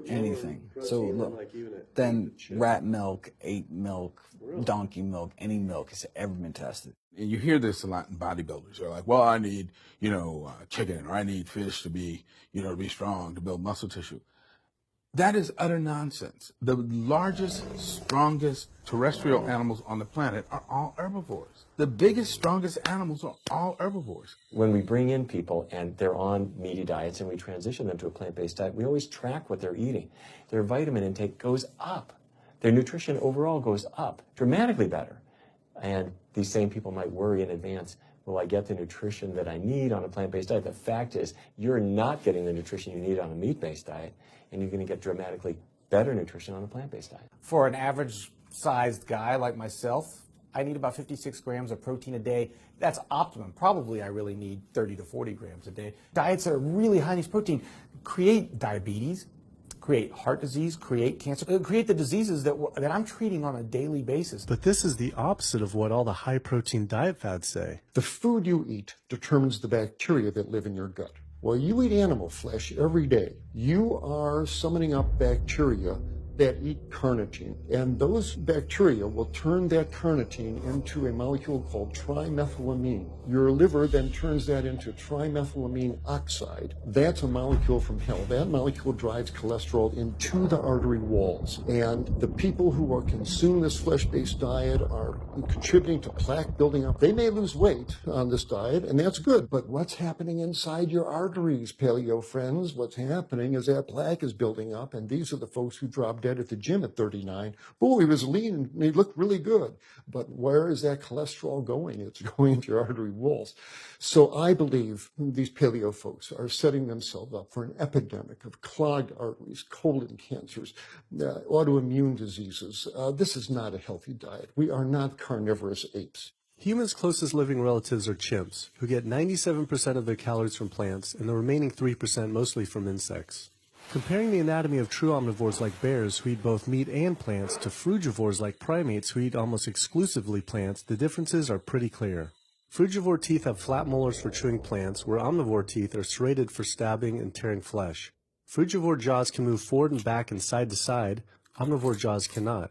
anything. So look, then rat milk, ape milk, donkey milk, any milk has ever been tested. And you hear this a lot in bodybuilders. They're like, well, I need, chicken, or I need fish to be, to be strong, to build muscle tissue. That is utter nonsense. The largest, strongest terrestrial animals on the planet are all herbivores. The biggest, strongest animals are all herbivores. When we bring in people and they're on meaty diets and we transition them to a plant-based diet, we always track what they're eating. Their vitamin intake goes up. Their nutrition overall goes up, dramatically better. And these same people might worry in advance, will I get the nutrition that I need on a plant-based diet? The fact is, you're not getting the nutrition you need on a meat-based diet, and you're going to get dramatically better nutrition on a plant-based diet. For an average-sized guy like myself, I need about 56 grams of protein a day. That's optimum. Probably I really need 30 to 40 grams a day. Diets that are really high in protein create diabetes, create heart disease, create cancer, create the diseases that I'm treating on a daily basis. But this is the opposite of what all the high-protein diet fads say. The food you eat determines the bacteria that live in your gut. While you eat animal flesh every day, you are summoning up bacteria that eat carnitine. And those bacteria will turn that carnitine into a molecule called trimethylamine. Your liver then turns that into trimethylamine oxide. That's a molecule from hell. That molecule drives cholesterol into the artery walls. And the people who are consuming this flesh-based diet are contributing to plaque building up. They may lose weight on this diet, and that's good. But what's happening inside your arteries, paleo friends? What's happening is that plaque is building up, and these are the folks who drop dead at the gym at 39. Boy, he was lean and he looked really good. But where is that cholesterol going? It's going into your artery walls. So I believe these paleo folks are setting themselves up for an epidemic of clogged arteries, colon cancers, autoimmune diseases. This is not a healthy diet. We are not carnivorous apes. Humans' closest living relatives are chimps, who get 97% of their calories from plants and the remaining 3% mostly from insects. Comparing the anatomy of true omnivores like bears, who eat both meat and plants, to frugivores like primates, who eat almost exclusively plants, the differences are pretty clear. Frugivore teeth have flat molars for chewing plants, where omnivore teeth are serrated for stabbing and tearing flesh. Frugivore jaws can move forward and back and side to side. Omnivore jaws cannot.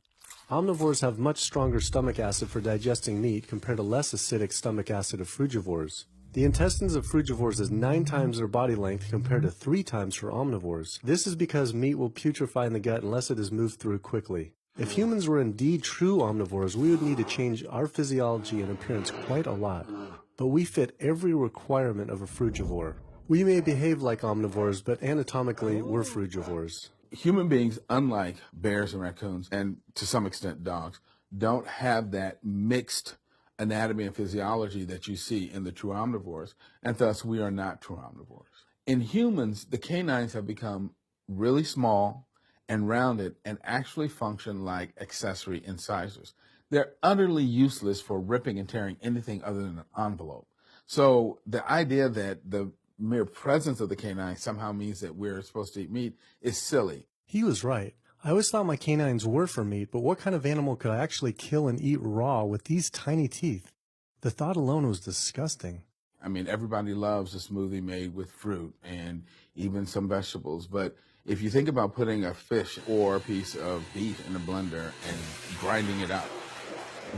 Omnivores have much stronger stomach acid for digesting meat compared to less acidic stomach acid of frugivores. The intestines of frugivores is 9 times their body length compared to 3 times for omnivores. This is because meat will putrefy in the gut unless it is moved through quickly. If humans were indeed true omnivores, we would need to change our physiology and appearance quite a lot. But we fit every requirement of a frugivore. We may behave like omnivores, but anatomically, we're frugivores. Human beings, unlike bears and raccoons, and to some extent dogs, don't have that mixed anatomy and physiology that you see in the true omnivores, and thus we are not true omnivores. In humans, the canines have become really small and rounded and actually function like accessory incisors. They're utterly useless for ripping and tearing anything other than an envelope. So the idea that the mere presence of the canine somehow means that we're supposed to eat meat is silly. He was right. I always thought my canines were for meat, but what kind of animal could I actually kill and eat raw with these tiny teeth? The thought alone was disgusting. I mean, everybody loves a smoothie made with fruit and even some vegetables, but if you think about putting a fish or a piece of beef in a blender and grinding it up,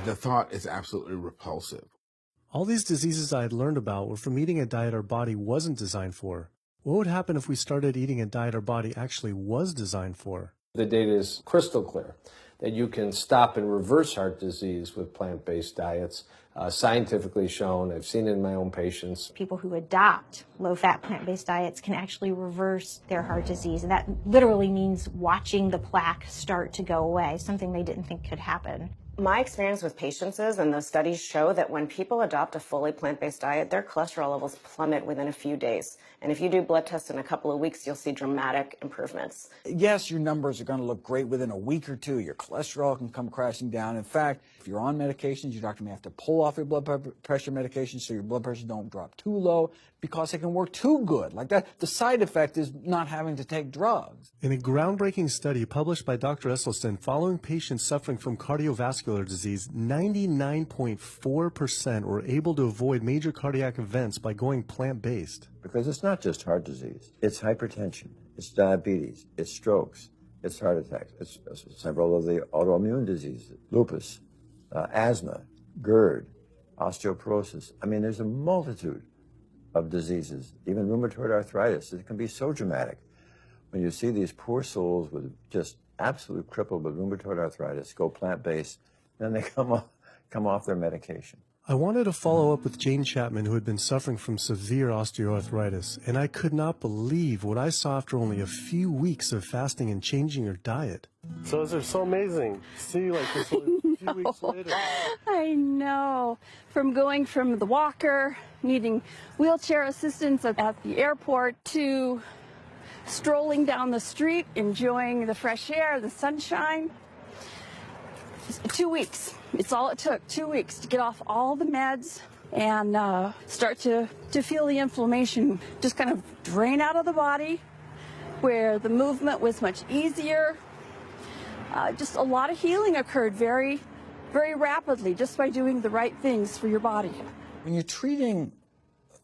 the thought is absolutely repulsive. All these diseases I had learned about were from eating a diet our body wasn't designed for. What would happen if we started eating a diet our body actually was designed for? The data is crystal clear that you can stop and reverse heart disease with plant-based diets, scientifically shown. I've seen it in my own patients. People who adopt low-fat plant-based diets can actually reverse their heart disease, and that literally means watching the plaque start to go away, something they didn't think could happen. My experience with patients is, and the studies show, that when people adopt a fully plant-based diet, their cholesterol levels plummet within a few days. And if you do blood tests in a couple of weeks, you'll see dramatic improvements. Yes, your numbers are going to look great within a week or two. Your cholesterol can come crashing down. In fact, if you're on medications, your doctor may have to pull off your blood pressure medications so your blood pressure don't drop too low because it can work too good. Like that, the side effect is not having to take drugs. In a groundbreaking study published by Dr. Esselstyn following patients suffering from cardiovascular disease, 99.4% were able to avoid major cardiac events by going plant-based. Because it's not just heart disease. It's hypertension, it's diabetes, it's strokes, it's heart attacks, it's several of the autoimmune diseases, lupus, asthma, GERD, osteoporosis. I mean, there's a multitude of diseases, even rheumatoid arthritis. It can be so dramatic. When you see these poor souls with just absolute crippled with rheumatoid arthritis go plant-based, then they come off their medication. I wanted to follow up with Jane Chapman, who had been suffering from severe osteoarthritis, and I could not believe what I saw after only a few weeks of fasting and changing her diet. Those are so amazing. See, like this a few weeks later. I know. From going from the walker, needing wheelchair assistance at the airport, to strolling down the street, enjoying the fresh air, the sunshine. 2 weeks. It's all it took, 2 weeks to get off all the meds and start to feel the inflammation just kind of drain out of the body, where the movement was much easier. Just a lot of healing occurred very, very rapidly just by doing the right things for your body. When you're treating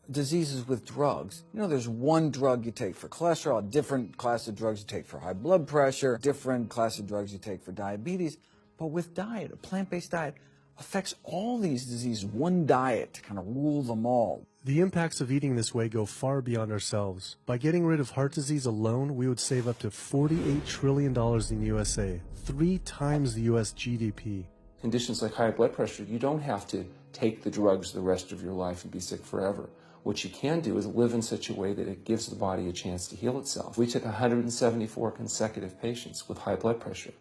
diseases with drugs, you know, there's one drug you take for cholesterol, a different class of drugs you take for high blood pressure, different class of drugs you take for diabetes. But with diet, a plant-based diet affects all these diseases. One diet to kind of rule them all. The impacts of eating this way go far beyond ourselves. By getting rid of heart disease alone, we would save up to $48 trillion in the USA, 3 times the US GDP. Conditions like high blood pressure, you don't have to take the drugs the rest of your life and be sick forever. What you can do is live in such a way that it gives the body a chance to heal itself. We took 174 consecutive patients with high blood pressure,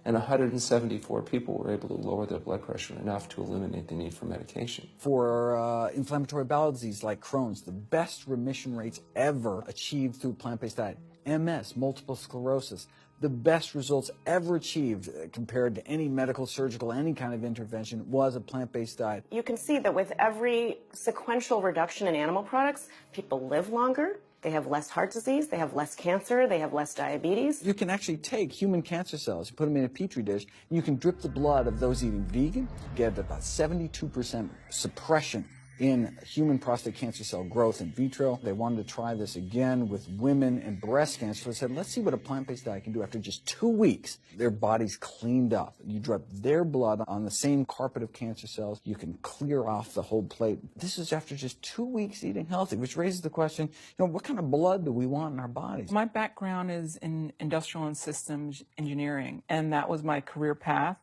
and 174 people were able to lower their blood pressure enough to eliminate the need for medication. For inflammatory bowel disease like Crohn's, the best remission rates ever achieved through plant-based diet. MS, multiple sclerosis, the best results ever achieved compared to any medical, surgical, any kind of intervention was a plant-based diet. You can see that with every sequential reduction in animal products, people live longer, they have less heart disease, they have less cancer, they have less diabetes. You can actually take human cancer cells, you put them in a petri dish, and you can drip the blood of those eating vegan, get about 72% suppression in human prostate cancer cell growth in vitro. They wanted to try this again with women and breast cancer. So they said, let's see what a plant-based diet can do. After just 2 weeks, their bodies cleaned up. You drop their blood on the same carpet of cancer cells. You can clear off the whole plate. This is after just 2 weeks eating healthy, which raises the question, what kind of blood do we want in our bodies? My background is in industrial and systems engineering, and that was my career path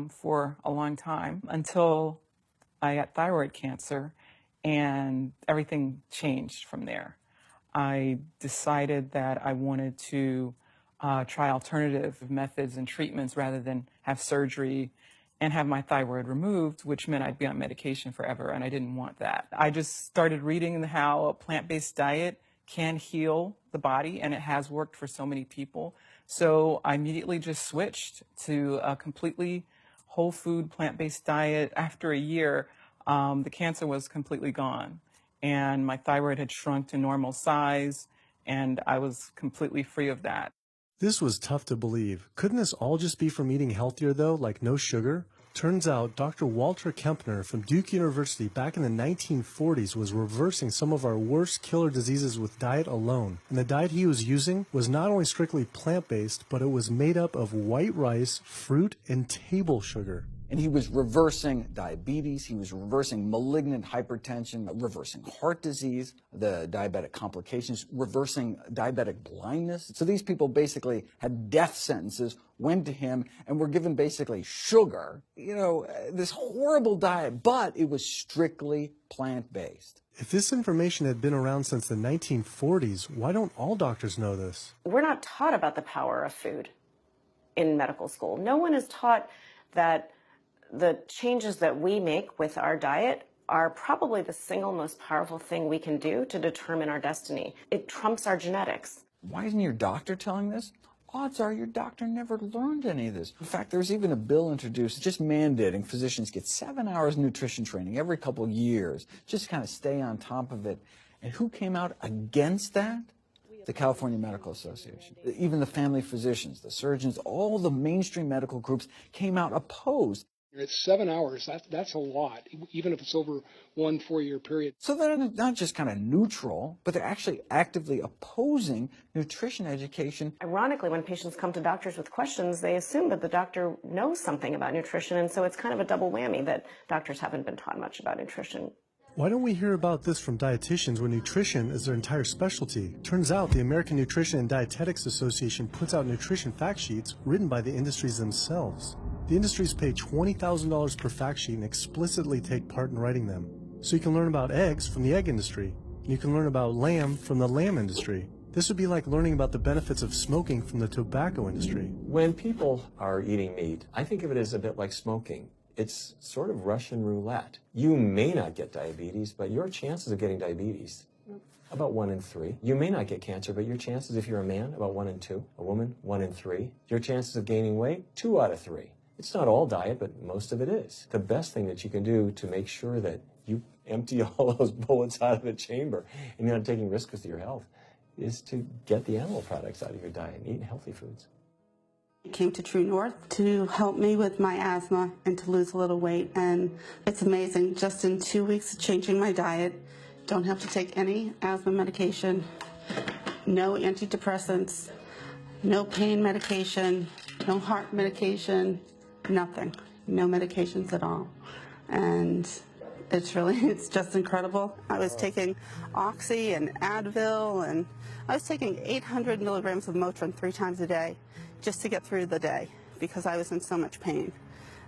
for a long time until I got thyroid cancer, and everything changed from there. I decided that I wanted to try alternative methods and treatments rather than have surgery and have my thyroid removed, which meant I'd be on medication forever, and I didn't want that. I just started reading how a plant-based diet can heal the body, and it has worked for so many people. So I immediately just switched to a completely whole food plant-based diet. After a year, the cancer was completely gone, and my thyroid had shrunk to normal size, and I was completely free of that. This was tough to believe. Couldn't this all just be from eating healthier, though, like no sugar? Turns out Dr. Walter Kempner from Duke University back in the 1940s was reversing some of our worst killer diseases with diet alone. And the diet he was using was not only strictly plant-based, but it was made up of white rice, fruit, and table sugar. And he was reversing diabetes, he was reversing malignant hypertension, reversing heart disease, the diabetic complications, reversing diabetic blindness. So these people basically had death sentences, went to him, and were given basically sugar, this horrible diet, but it was strictly plant-based. If this information had been around since the 1940s, why don't all doctors know this? We're not taught about the power of food in medical school. No one is taught that the changes that we make with our diet are probably the single most powerful thing we can do to determine our destiny. It trumps our genetics. Why isn't your doctor telling this? Odds are your doctor never learned any of this. In fact, there's even a bill introduced just mandating physicians get 7 hours nutrition training every couple of years, just kind of stay on top of it. And who came out against that? The California Medical Association. Even the family physicians, the surgeons, all the mainstream medical groups came out opposed. It's 7 hours. That's a lot, even if it's over 1 4-year period. So they're not just kind of neutral, but they're actually actively opposing nutrition education. Ironically, when patients come to doctors with questions, they assume that the doctor knows something about nutrition, and so it's kind of a double whammy that doctors haven't been taught much about nutrition. Why don't we hear about this from dietitians when nutrition is their entire specialty? Turns out the American Nutrition and Dietetics Association puts out nutrition fact sheets written by the industries themselves. The industries pay $20,000 per fact sheet and explicitly take part in writing them. So you can learn about eggs from the egg industry, and you can learn about lamb from the lamb industry. This would be like learning about the benefits of smoking from the tobacco industry. When people are eating meat, I think of it as a bit like smoking. It's sort of Russian roulette. You may not get diabetes, but your chances of getting diabetes, about 1 in 3. You may not get cancer, but your chances, if you're a man, about 1 in 2. A woman, 1 in 3. Your chances of gaining weight, 2 out of 3. It's not all diet, but most of it is. The best thing that you can do to make sure that you empty all those bullets out of the chamber and you're not taking risks with your health is to get the animal products out of your diet and eat healthy foods. I came to True North to help me with my asthma and to lose a little weight, and it's amazing. Just in 2 weeks of changing my diet, don't have to take any asthma medication, no antidepressants, no pain medication, no heart medication, nothing, no medications at all. And it's just incredible. I was taking Oxy and Advil, and I was taking 800 milligrams of Motrin 3 times a day just to get through the day because I was in so much pain.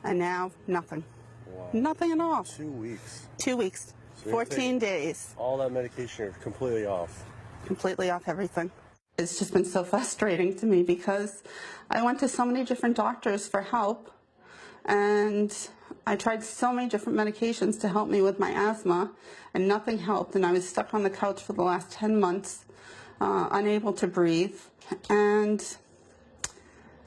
And now, nothing. Wow. Nothing at all. 2 weeks. 2 weeks. So 14 days. All that medication, you're completely off. Completely off everything. It's just been so frustrating to me because I went to so many different doctors for help, and I tried so many different medications to help me with my asthma, and nothing helped, and I was stuck on the couch for the last 10 months, unable to breathe. And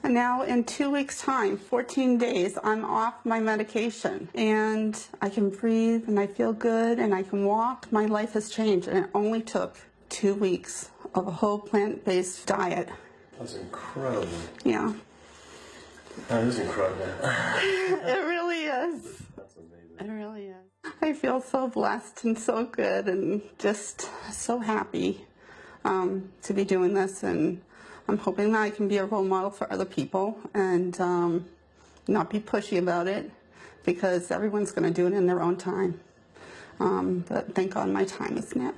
now in 2 weeks' time, 14 days, I'm off my medication, and I can breathe, and I feel good, and I can walk. My life has changed, and it only took 2 weeks of a whole plant-based diet. That's incredible. Yeah. That is incredible. It really is. That's amazing. It really is. I feel so blessed and so good and just so happy to be doing this, and I'm hoping that I can be a role model for other people and not be pushy about it, because everyone's going to do it in their own time. But thank God my time is now.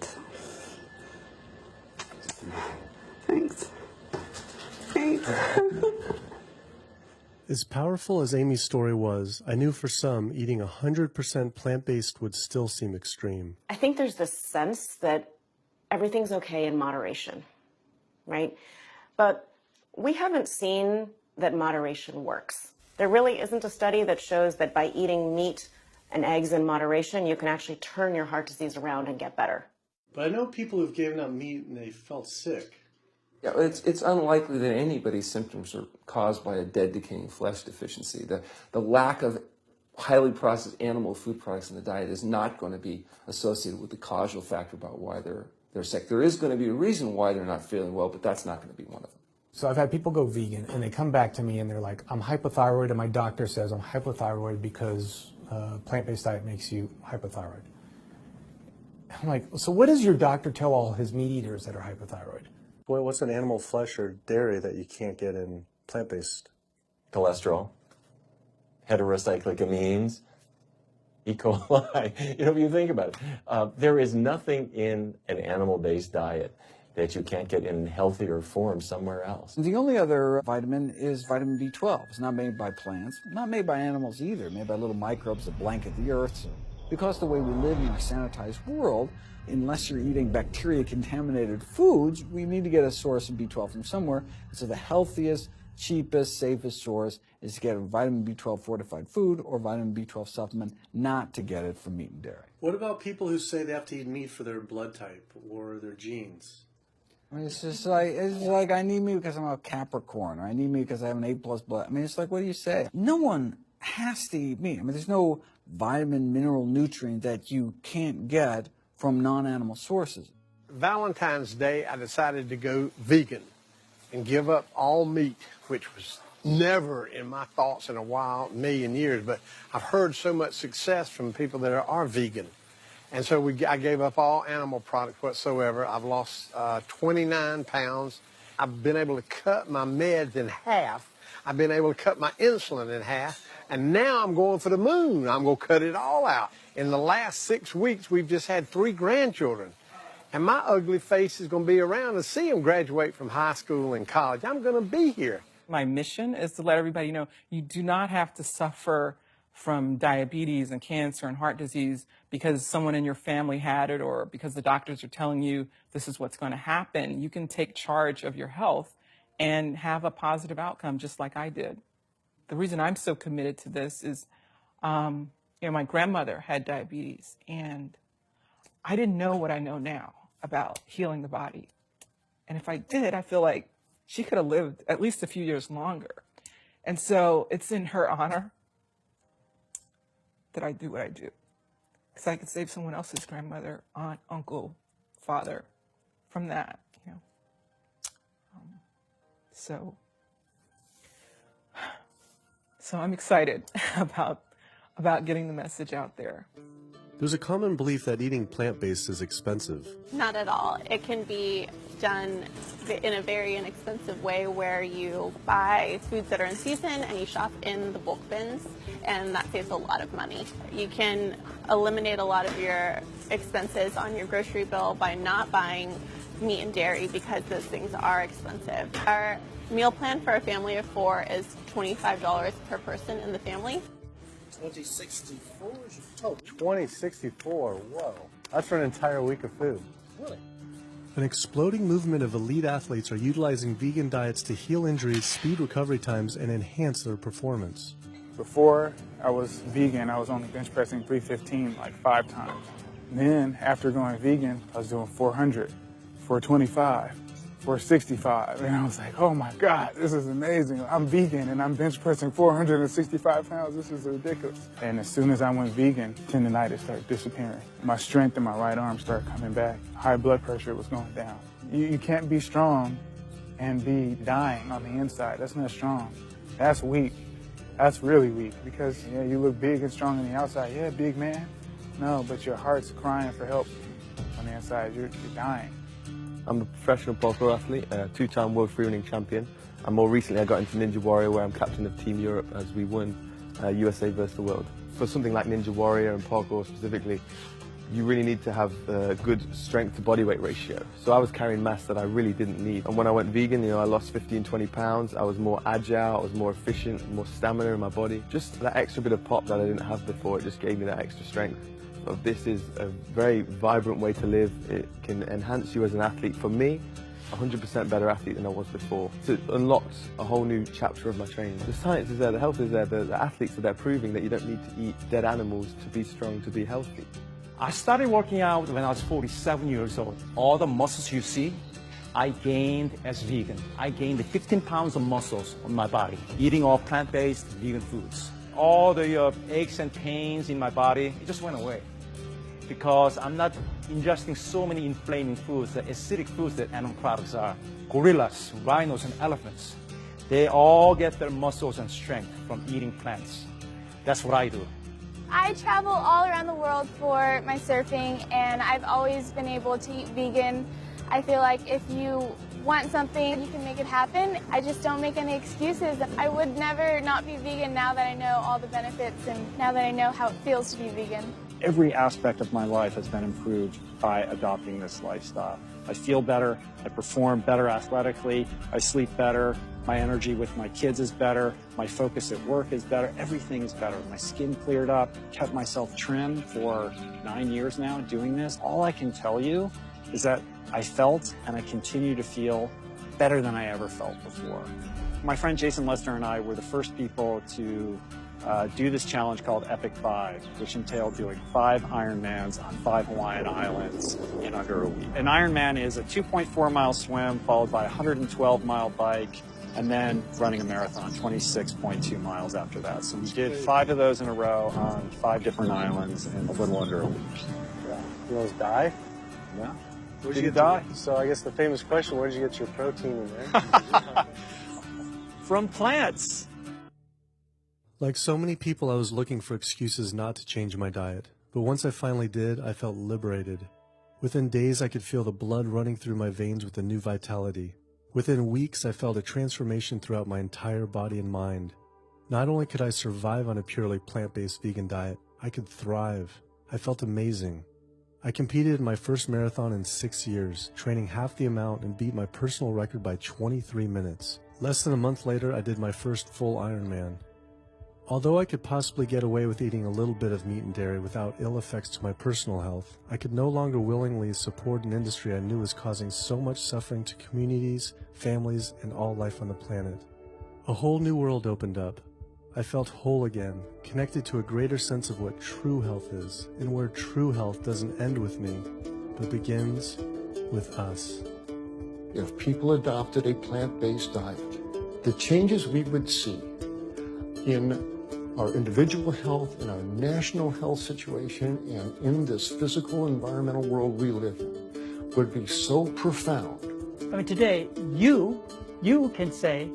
So. Thanks. Thanks. As powerful as Amy's story was, I knew for some, eating 100% plant-based would still seem extreme. I think there's this sense that everything's okay in moderation, right? But we haven't seen that moderation works. There really isn't a study that shows that by eating meat and eggs in moderation, you can actually turn your heart disease around and get better. But I know people who've given up meat and they felt sick. Yeah, it's unlikely that anybody's symptoms are caused by a dead, decaying flesh deficiency. The lack of highly processed animal food products in the diet is not going to be associated with the causal factor about why they're sick. There is going to be a reason why they're not feeling well, but that's not going to be one of them. So I've had people go vegan, and they come back to me, and they're like, I'm hypothyroid, and my doctor says I'm hypothyroid because plant-based diet makes you hypothyroid. I'm like, so what does your doctor tell all his meat eaters that are hypothyroid? Boy, what's an animal flesh or dairy that you can't get in plant-based? Cholesterol, heterocyclic amines, E. coli. You know, if you think about it, there is nothing in an animal-based diet that you can't get in healthier form somewhere else. The only other vitamin is vitamin B12. It's not made by plants, not made by animals either, made by little microbes that blanket the earth. So because the way we live in our sanitized world, unless you're eating bacteria-contaminated foods, we need to get a source of B12 from somewhere. So the healthiest, cheapest, safest source is to get a vitamin B12 fortified food or vitamin B12 supplement, not to get it from meat and dairy. What about people who say they have to eat meat for their blood type or their genes? I mean, it's like I need meat because I'm a Capricorn, or I need meat because I have an A+ blood. I mean, it's like, what do you say? No one has to eat meat. I mean, there's no vitamin, mineral, nutrient that you can't get from non-animal sources. Valentine's Day, I decided to go vegan and give up all meat, which was never in my thoughts in a while, million years, but I've heard so much success from people that are vegan. And so I gave up all animal products whatsoever. I've lost 29 pounds. I've been able to cut my meds in half. I've been able to cut my insulin in half. And now I'm going for the moon. I'm going to cut it all out. In the last 6 weeks, we've just had 3 grandchildren. And my ugly face is going to be around to see them graduate from high school and college. I'm going to be here. My mission is to let everybody know you do not have to suffer from diabetes and cancer and heart disease because someone in your family had it or because the doctors are telling you this is what's going to happen. You can take charge of your health and have a positive outcome just like I did. The reason I'm so committed to this is, my grandmother had diabetes, and I didn't know what I know now about healing the body. And if I did, I feel like she could have lived at least a few years longer. And so it's in her honor that I do what I do. Because I could save someone else's grandmother, aunt, uncle, father from that, So I'm excited about getting the message out there. There's a common belief that eating plant-based is expensive. Not at all. It can be done in a very inexpensive way where you buy foods that are in season and you shop in the bulk bins, and that saves a lot of money. You can eliminate a lot of your expenses on your grocery bill by not buying meat and dairy because those things are expensive. Our meal plan for a family of 4 is $25 per person in the family. 2064 is your total. 2064, whoa. That's for an entire week of food. Really? An exploding movement of elite athletes are utilizing vegan diets to heal injuries, speed recovery times, and enhance their performance. Before I was vegan, I was only bench pressing 315 like 5 times. Then, after going vegan, I was doing 400, 425, 465. And I was like, oh my God, this is amazing. I'm vegan and I'm bench pressing 465 pounds. This is ridiculous. And as soon as I went vegan, tendonitis started disappearing. My strength in my right arm started coming back. High blood pressure was going down. You can't be strong and be dying on the inside. That's not strong. That's weak. That's really weak because you look big and strong on the outside. Yeah, big man. No, but your heart's crying for help on the inside. You're dying. I'm a professional parkour athlete, a two-time world freerunning champion, and more recently I got into Ninja Warrior, where I'm captain of Team Europe as we won USA versus the world. For something like Ninja Warrior and parkour specifically, you really need to have a good strength to body weight ratio. So I was carrying mass that I really didn't need. And when I went vegan, I lost 15, 20 pounds. I was more agile, I was more efficient, more stamina in my body. Just that extra bit of pop that I didn't have before, it just gave me that extra strength. So this is a very vibrant way to live. It can enhance you as an athlete. For me, 100% better athlete than I was before. So it unlocks a whole new chapter of my training. The science is there, the health is there, the athletes are there proving that you don't need to eat dead animals to be strong, to be healthy. I started working out when I was 47 years old. All the muscles you see, I gained as vegan. I gained 15 pounds of muscles on my body, eating all plant-based vegan foods. All the aches and pains in my body, it just went away. Because I'm not ingesting so many inflaming foods, the acidic foods that animal products are. Gorillas, rhinos, and elephants, they all get their muscles and strength from eating plants. That's what I do. I travel all around the world for my surfing, and I've always been able to eat vegan. I feel like if you want something, you can make it happen. I just don't make any excuses. I would never not be vegan now that I know all the benefits and now that I know how it feels to be vegan. Every aspect of my life has been improved by adopting this lifestyle. I feel better, I perform better athletically, I sleep better, my energy with my kids is better, my focus at work is better, everything is better. My skin cleared up, kept myself trim for 9 years now doing this. All I can tell you is that I felt and I continue to feel better than I ever felt before. My friend Jason Lester and I were the first people to do this challenge called Epic 5, which entailed doing 5 Ironmans on 5 Hawaiian islands in under a week. An Ironman is a 2.4-mile swim followed by a 112-mile bike and then running a marathon, 26.2 miles after that. So we did 5 of those in a row on 5 different islands in a little under a week. Yeah. You almost die? Yeah. Where'd you die? So I guess the famous question, where did you get your protein in there? From plants. Like so many people, I was looking for excuses not to change my diet. But once I finally did, I felt liberated. Within days, I could feel the blood running through my veins with a new vitality. Within weeks, I felt a transformation throughout my entire body and mind. Not only could I survive on a purely plant-based vegan diet, I could thrive. I felt amazing. I competed in my first marathon in 6 years, training half the amount and beat my personal record by 23 minutes. Less than a month later, I did my first full Ironman. Although I could possibly get away with eating a little bit of meat and dairy without ill effects to my personal health, I could no longer willingly support an industry I knew was causing so much suffering to communities, families, and all life on the planet. A whole new world opened up. I felt whole again, connected to a greater sense of what true health is, and where true health doesn't end with me, but begins with us. If people adopted a plant-based diet, the changes we would see in our individual health, in our national health situation, and in this physical environmental world we live in would be so profound. I mean, today, you can say,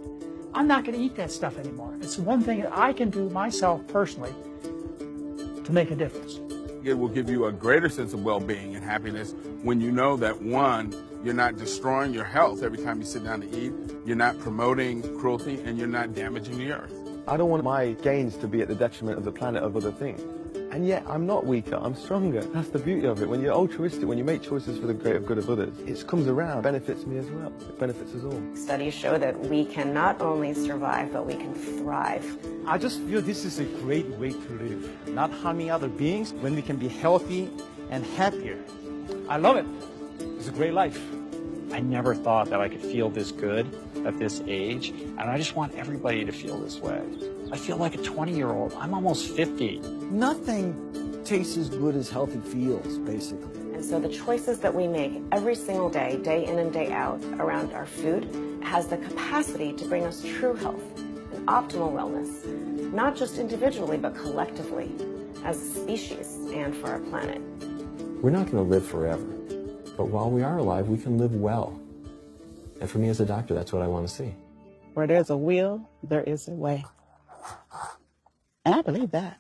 I'm not going to eat that stuff anymore. It's one thing that I can do myself personally to make a difference. It will give you a greater sense of well-being and happiness when you know that, one, you're not destroying your health every time you sit down to eat, you're not promoting cruelty, and you're not damaging the earth. I don't want my gains to be at the detriment of the planet of other things. And yet, I'm not weaker, I'm stronger. That's the beauty of it. When you're altruistic, when you make choices for the greater good of others, it comes around, benefits me as well. It benefits us all. Studies show that we can not only survive, but we can thrive. I just feel this is a great way to live. Not harming other beings when we can be healthy and happier. I love it. It's a great life. I never thought that I could feel this good at this age, and I just want everybody to feel this way. I feel like a 20-year-old. I'm almost 50. Nothing tastes as good as healthy feels, basically. And so the choices that we make every single day, day in and day out, around our food, has the capacity to bring us true health and optimal wellness, not just individually, but collectively, as a species and for our planet. We're not going to live forever. But while we are alive, we can live well. And for me as a doctor, that's what I want to see. Where there's a will, there is a way. And I believe that.